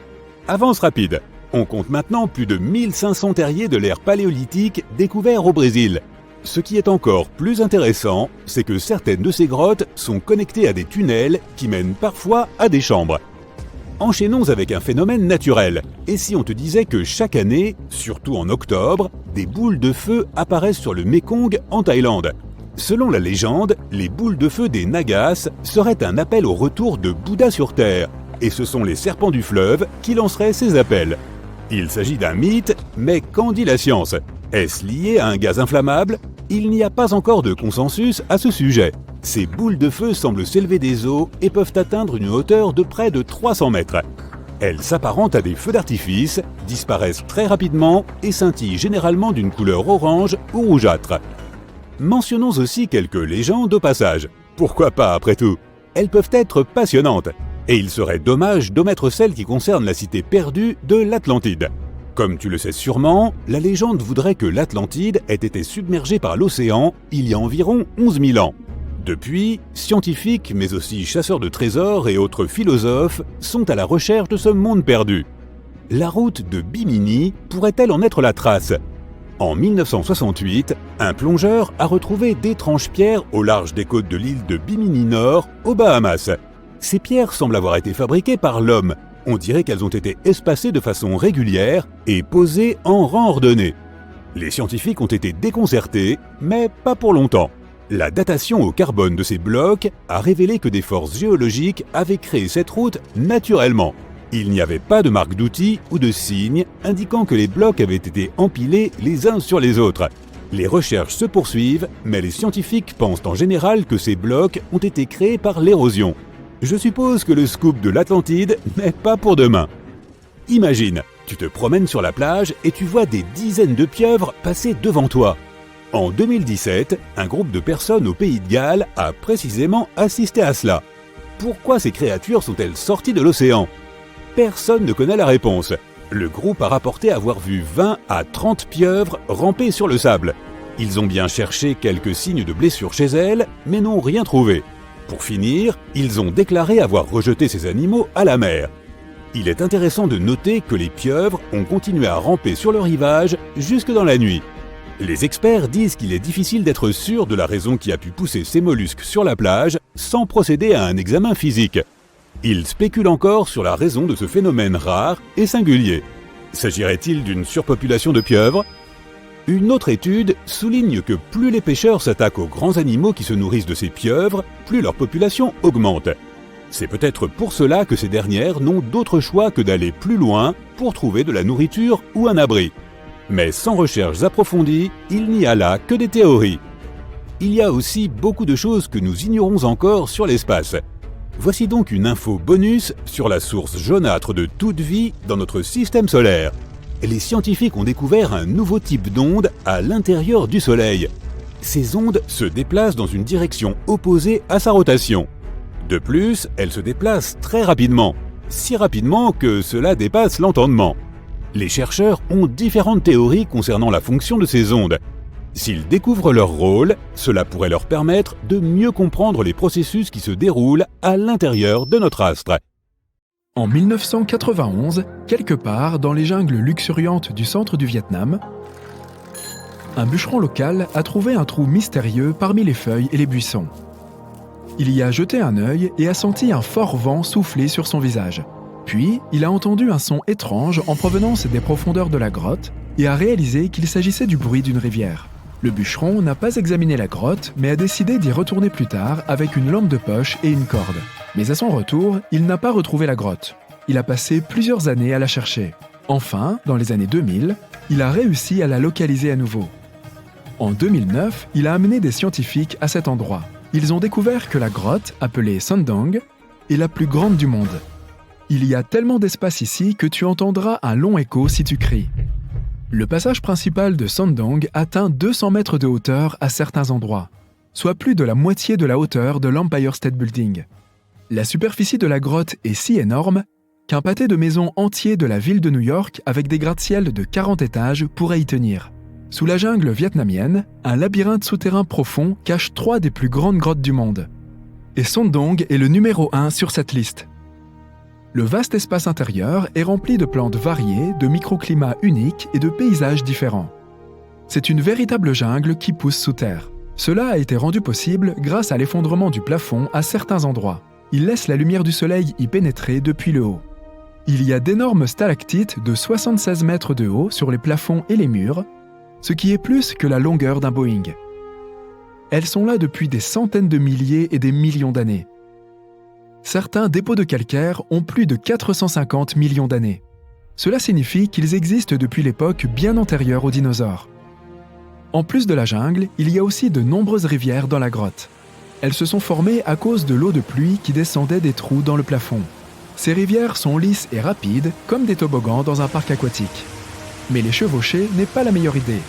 Avance rapide. On compte maintenant plus de 1500 terriers de l'ère paléolithique découverts au Brésil. Ce qui est encore plus intéressant, c'est que certaines de ces grottes sont connectées à des tunnels qui mènent parfois à des chambres. Enchaînons avec un phénomène naturel. Et si on te disait que chaque année, surtout en octobre, des boules de feu apparaissent sur le Mékong en Thaïlande ? Selon la légende, les boules de feu des Nagas seraient un appel au retour de Bouddha sur Terre. Et ce sont les serpents du fleuve qui lanceraient ces appels. Il s'agit d'un mythe, mais qu'en dit la science ? Est-ce lié à un gaz inflammable ? Il n'y a pas encore de consensus à ce sujet. Ces boules de feu semblent s'élever des eaux et peuvent atteindre une hauteur de près de 300 mètres. Elles s'apparentent à des feux d'artifice, disparaissent très rapidement et scintillent généralement d'une couleur orange ou rougeâtre. Mentionnons aussi quelques légendes au passage. Pourquoi pas après tout ? Elles peuvent être passionnantes. Et il serait dommage d'omettre celle qui concerne la cité perdue de l'Atlantide. Comme tu le sais sûrement, la légende voudrait que l'Atlantide ait été submergée par l'océan il y a environ 11 000 ans. Depuis, scientifiques, mais aussi chasseurs de trésors et autres philosophes sont à la recherche de ce monde perdu. La route de Bimini pourrait-elle en être la trace ? En 1968, un plongeur a retrouvé d'étranges pierres au large des côtes de l'île de Bimini Nord, aux Bahamas. Ces pierres semblent avoir été fabriquées par l'homme. On dirait qu'elles ont été espacées de façon régulière et posées en rang ordonné. Les scientifiques ont été déconcertés, mais pas pour longtemps. La datation au carbone de ces blocs a révélé que des forces géologiques avaient créé cette route naturellement. Il n'y avait pas de marque d'outils ou de signes indiquant que les blocs avaient été empilés les uns sur les autres. Les recherches se poursuivent, mais les scientifiques pensent en général que ces blocs ont été créés par l'érosion. Je suppose que le scoop de l'Atlantide n'est pas pour demain. Imagine, tu te promènes sur la plage et tu vois des dizaines de pieuvres passer devant toi. En 2017, un groupe de personnes au Pays de Galles a précisément assisté à cela. Pourquoi ces créatures sont-elles sorties de l'océan ? Personne ne connaît la réponse. Le groupe a rapporté avoir vu 20 à 30 pieuvres ramper sur le sable. Ils ont bien cherché quelques signes de blessures chez elles, mais n'ont rien trouvé. Pour finir, ils ont déclaré avoir rejeté ces animaux à la mer. Il est intéressant de noter que les pieuvres ont continué à ramper sur le rivage jusque dans la nuit. Les experts disent qu'il est difficile d'être sûr de la raison qui a pu pousser ces mollusques sur la plage sans procéder à un examen physique. Ils spéculent encore sur la raison de ce phénomène rare et singulier. S'agirait-il d'une surpopulation de pieuvres ? Une autre étude souligne que plus les pêcheurs s'attaquent aux grands animaux qui se nourrissent de ces pieuvres, plus leur population augmente. C'est peut-être pour cela que ces dernières n'ont d'autre choix que d'aller plus loin pour trouver de la nourriture ou un abri. Mais sans recherches approfondies, il n'y a là que des théories. Il y a aussi beaucoup de choses que nous ignorons encore sur l'espace. Voici donc une info bonus sur la source jaunâtre de toute vie dans notre système solaire. Les scientifiques ont découvert un nouveau type d'onde à l'intérieur du Soleil. Ces ondes se déplacent dans une direction opposée à sa rotation. De plus, elles se déplacent très rapidement, si rapidement que cela dépasse l'entendement. Les chercheurs ont différentes théories concernant la fonction de ces ondes. S'ils découvrent leur rôle, cela pourrait leur permettre de mieux comprendre les processus qui se déroulent à l'intérieur de notre astre. En 1991, quelque part dans les jungles luxuriantes du centre du Vietnam, un bûcheron local a trouvé un trou mystérieux parmi les feuilles et les buissons. Il y a jeté un œil et a senti un fort vent souffler sur son visage. Puis, il a entendu un son étrange en provenance des profondeurs de la grotte et a réalisé qu'il s'agissait du bruit d'une rivière. Le bûcheron n'a pas examiné la grotte, mais a décidé d'y retourner plus tard avec une lampe de poche et une corde. Mais à son retour, il n'a pas retrouvé la grotte. Il a passé plusieurs années à la chercher. Enfin, dans les années 2000, il a réussi à la localiser à nouveau. En 2009, il a amené des scientifiques à cet endroit. Ils ont découvert que la grotte, appelée Sondong, est la plus grande du monde. Il y a tellement d'espace ici que tu entendras un long écho si tu cries. Le passage principal de Sondong atteint 200 mètres de hauteur à certains endroits, soit plus de la moitié de la hauteur de l'Empire State Building. La superficie de la grotte est si énorme qu'un pâté de maisons entier de la ville de New York avec des gratte-ciel de 40 étages pourrait y tenir. Sous la jungle vietnamienne, un labyrinthe souterrain profond cache 3 des plus grandes grottes du monde. Et Sondong est le numéro 1 sur cette liste. Le vaste espace intérieur est rempli de plantes variées, de microclimats uniques et de paysages différents. C'est une véritable jungle qui pousse sous terre. Cela a été rendu possible grâce à l'effondrement du plafond à certains endroits. Il laisse la lumière du soleil y pénétrer depuis le haut. Il y a d'énormes stalactites de 76 mètres de haut sur les plafonds et les murs, ce qui est plus que la longueur d'un Boeing. Elles sont là depuis des centaines de milliers et des millions d'années. Certains dépôts de calcaire ont plus de 450 millions d'années. Cela signifie qu'ils existent depuis l'époque bien antérieure aux dinosaures. En plus de la jungle, il y a aussi de nombreuses rivières dans la grotte. Elles se sont formées à cause de l'eau de pluie qui descendait des trous dans le plafond. Ces rivières sont lisses et rapides, comme des toboggans dans un parc aquatique. Mais les chevaucher n'est pas la meilleure idée,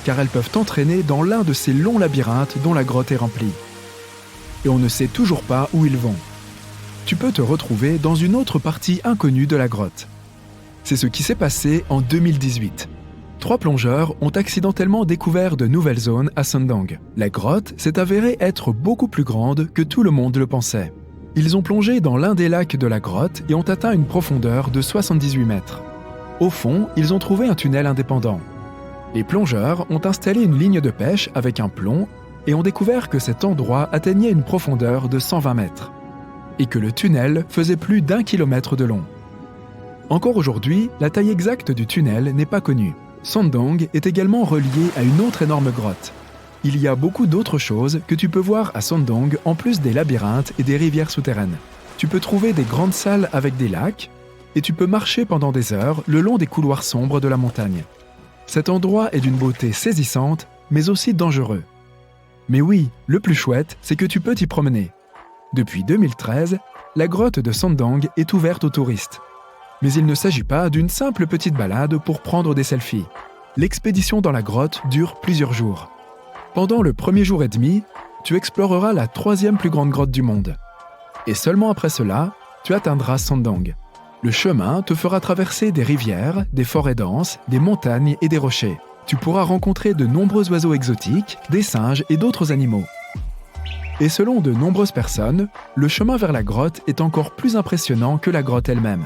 car elles peuvent t'entraîner dans l'un de ces longs labyrinthes dont la grotte est remplie. Et on ne sait toujours pas où ils vont. Tu peux te retrouver dans une autre partie inconnue de la grotte. C'est ce qui s'est passé en 2018. 3 plongeurs ont accidentellement découvert de nouvelles zones à Sondong. La grotte s'est avérée être beaucoup plus grande que tout le monde le pensait. Ils ont plongé dans l'un des lacs de la grotte et ont atteint une profondeur de 78 mètres. Au fond, ils ont trouvé un tunnel indépendant. Les plongeurs ont installé une ligne de pêche avec un plomb et ont découvert que cet endroit atteignait une profondeur de 120 mètres. Et que le tunnel faisait plus d'1 kilomètre de long. Encore aujourd'hui, la taille exacte du tunnel n'est pas connue. Sondong est également relié à une autre énorme grotte. Il y a beaucoup d'autres choses que tu peux voir à Sondong en plus des labyrinthes et des rivières souterraines. Tu peux trouver des grandes salles avec des lacs et tu peux marcher pendant des heures le long des couloirs sombres de la montagne. Cet endroit est d'une beauté saisissante, mais aussi dangereux. Mais oui, le plus chouette, c'est que tu peux t'y promener. Depuis 2013, la grotte de Sondong est ouverte aux touristes. Mais il ne s'agit pas d'une simple petite balade pour prendre des selfies. L'expédition dans la grotte dure plusieurs jours. Pendant le premier jour et demi, tu exploreras la 3e plus grande grotte du monde. Et seulement après cela, tu atteindras Sondong. Le chemin te fera traverser des rivières, des forêts denses, des montagnes et des rochers. Tu pourras rencontrer de nombreux oiseaux exotiques, des singes et d'autres animaux. Et selon de nombreuses personnes, le chemin vers la grotte est encore plus impressionnant que la grotte elle-même.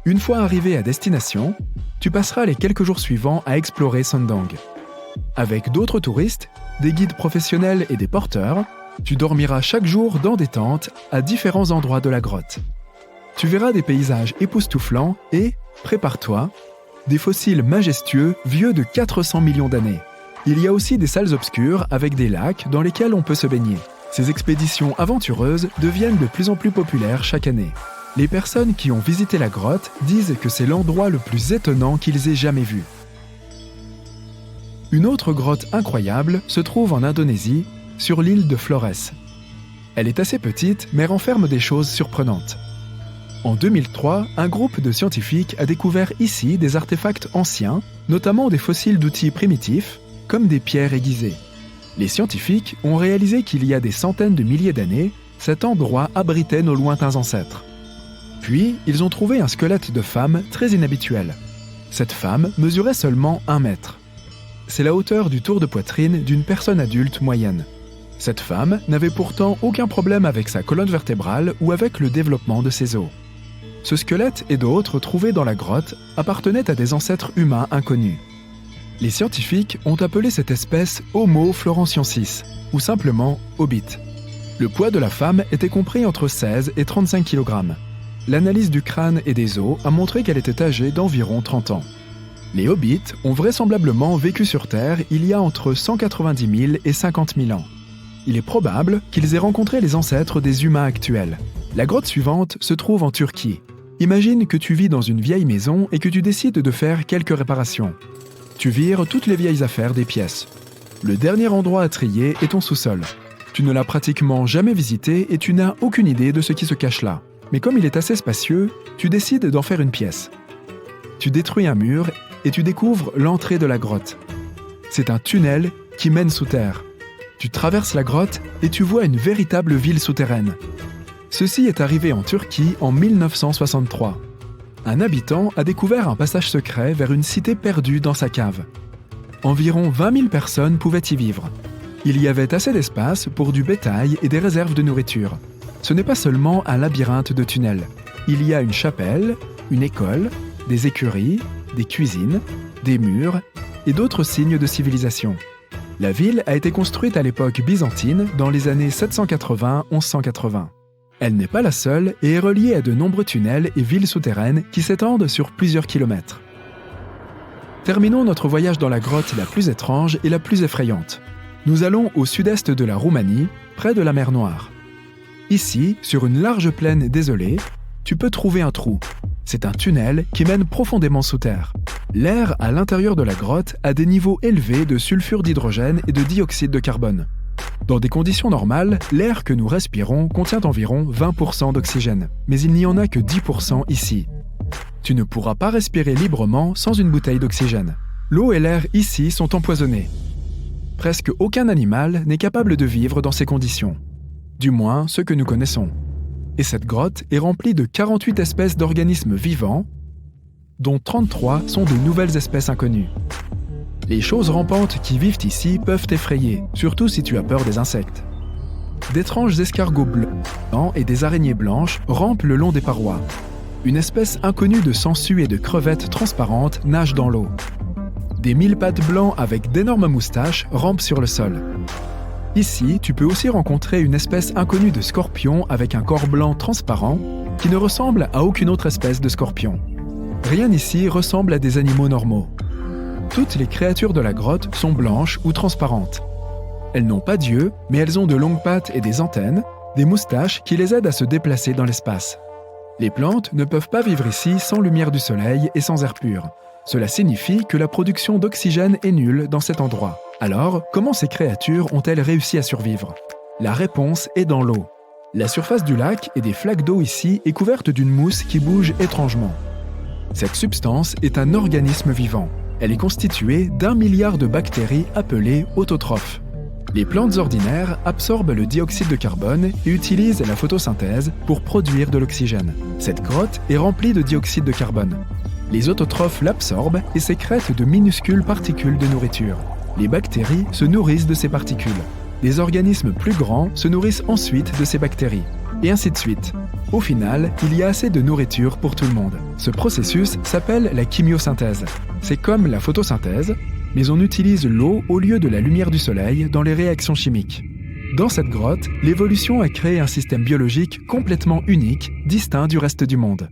Une fois arrivé à destination, tu passeras les quelques jours suivants à explorer Sondong. Avec d'autres touristes, des guides professionnels et des porteurs, tu dormiras chaque jour dans des tentes à différents endroits de la grotte. Tu verras des paysages époustouflants et, prépare-toi, des fossiles majestueux vieux de 400 millions d'années. Il y a aussi des salles obscures avec des lacs dans lesquels on peut se baigner. Ces expéditions aventureuses deviennent de plus en plus populaires chaque année. Les personnes qui ont visité la grotte disent que c'est l'endroit le plus étonnant qu'ils aient jamais vu. Une autre grotte incroyable se trouve en Indonésie, sur l'île de Flores. Elle est assez petite, mais renferme des choses surprenantes. En 2003, un groupe de scientifiques a découvert ici des artefacts anciens, notamment des fossiles d'outils primitifs, comme des pierres aiguisées. Les scientifiques ont réalisé qu'il y a des centaines de milliers d'années, cet endroit abritait nos lointains ancêtres. Puis, ils ont trouvé un squelette de femme très inhabituel. Cette femme mesurait seulement 1 mètre. C'est la hauteur du tour de poitrine d'une personne adulte moyenne. Cette femme n'avait pourtant aucun problème avec sa colonne vertébrale ou avec le développement de ses os. Ce squelette et d'autres trouvés dans la grotte appartenaient à des ancêtres humains inconnus. Les scientifiques ont appelé cette espèce Homo florentiensis, ou simplement Hobbit. Le poids de la femme était compris entre 16 et 35 kg. L'analyse du crâne et des os a montré qu'elle était âgée d'environ 30 ans. Les Hobbits ont vraisemblablement vécu sur Terre il y a entre 190 000 et 50 000 ans. Il est probable qu'ils aient rencontré les ancêtres des humains actuels. La grotte suivante se trouve en Turquie. Imagine que tu vis dans une vieille maison et que tu décides de faire quelques réparations. Tu vires toutes les vieilles affaires des pièces. Le dernier endroit à trier est ton sous-sol. Tu ne l'as pratiquement jamais visité et tu n'as aucune idée de ce qui se cache là. Mais comme il est assez spacieux, tu décides d'en faire une pièce. Tu détruis un mur et tu découvres l'entrée de la grotte. C'est un tunnel qui mène sous terre. Tu traverses la grotte et tu vois une véritable ville souterraine. Ceci est arrivé en Turquie en 1963. Un habitant a découvert un passage secret vers une cité perdue dans sa cave. Environ 20 000 personnes pouvaient y vivre. Il y avait assez d'espace pour du bétail et des réserves de nourriture. Ce n'est pas seulement un labyrinthe de tunnels. Il y a une chapelle, une école, des écuries, des cuisines, des murs et d'autres signes de civilisation. La ville a été construite à l'époque byzantine dans les années 780-1180. Elle n'est pas la seule et est reliée à de nombreux tunnels et villes souterraines qui s'étendent sur plusieurs kilomètres. Terminons notre voyage dans la grotte la plus étrange et la plus effrayante. Nous allons au sud-est de la Roumanie, près de la mer Noire. Ici, sur une large plaine désolée, tu peux trouver un trou. C'est un tunnel qui mène profondément sous terre. L'air à l'intérieur de la grotte a des niveaux élevés de sulfure d'hydrogène et de dioxyde de carbone. Dans des conditions normales, l'air que nous respirons contient environ 20% d'oxygène, mais il n'y en a que 10% ici. Tu ne pourras pas respirer librement sans une bouteille d'oxygène. L'eau et l'air ici sont empoisonnés. Presque aucun animal n'est capable de vivre dans ces conditions. Du moins, ceux que nous connaissons. Et cette grotte est remplie de 48 espèces d'organismes vivants, dont 33 sont de nouvelles espèces inconnues. Les choses rampantes qui vivent ici peuvent t'effrayer, surtout si tu as peur des insectes. D'étranges escargots blancs et des araignées blanches rampent le long des parois. Une espèce inconnue de sangsues et de crevettes transparentes nage dans l'eau. Des mille-pattes blancs avec d'énormes moustaches rampent sur le sol. Ici, tu peux aussi rencontrer une espèce inconnue de scorpion avec un corps blanc transparent qui ne ressemble à aucune autre espèce de scorpion. Rien ici ressemble à des animaux normaux. Toutes les créatures de la grotte sont blanches ou transparentes. Elles n'ont pas d'yeux, mais elles ont de longues pattes et des antennes, des moustaches qui les aident à se déplacer dans l'espace. Les plantes ne peuvent pas vivre ici sans lumière du soleil et sans air pur. Cela signifie que la production d'oxygène est nulle dans cet endroit. Alors, comment ces créatures ont-elles réussi à survivre ? La réponse est dans l'eau. La surface du lac et des flaques d'eau ici est couverte d'une mousse qui bouge étrangement. Cette substance est un organisme vivant. Elle est constituée d'1 milliard de bactéries appelées autotrophes. Les plantes ordinaires absorbent le dioxyde de carbone et utilisent la photosynthèse pour produire de l'oxygène. Cette grotte est remplie de dioxyde de carbone. Les autotrophes l'absorbent et sécrètent de minuscules particules de nourriture. Les bactéries se nourrissent de ces particules. Les organismes plus grands se nourrissent ensuite de ces bactéries. Et ainsi de suite. Au final, il y a assez de nourriture pour tout le monde. Ce processus s'appelle la chimiosynthèse. C'est comme la photosynthèse, mais on utilise l'eau au lieu de la lumière du soleil dans les réactions chimiques. Dans cette grotte, l'évolution a créé un système biologique complètement unique, distinct du reste du monde.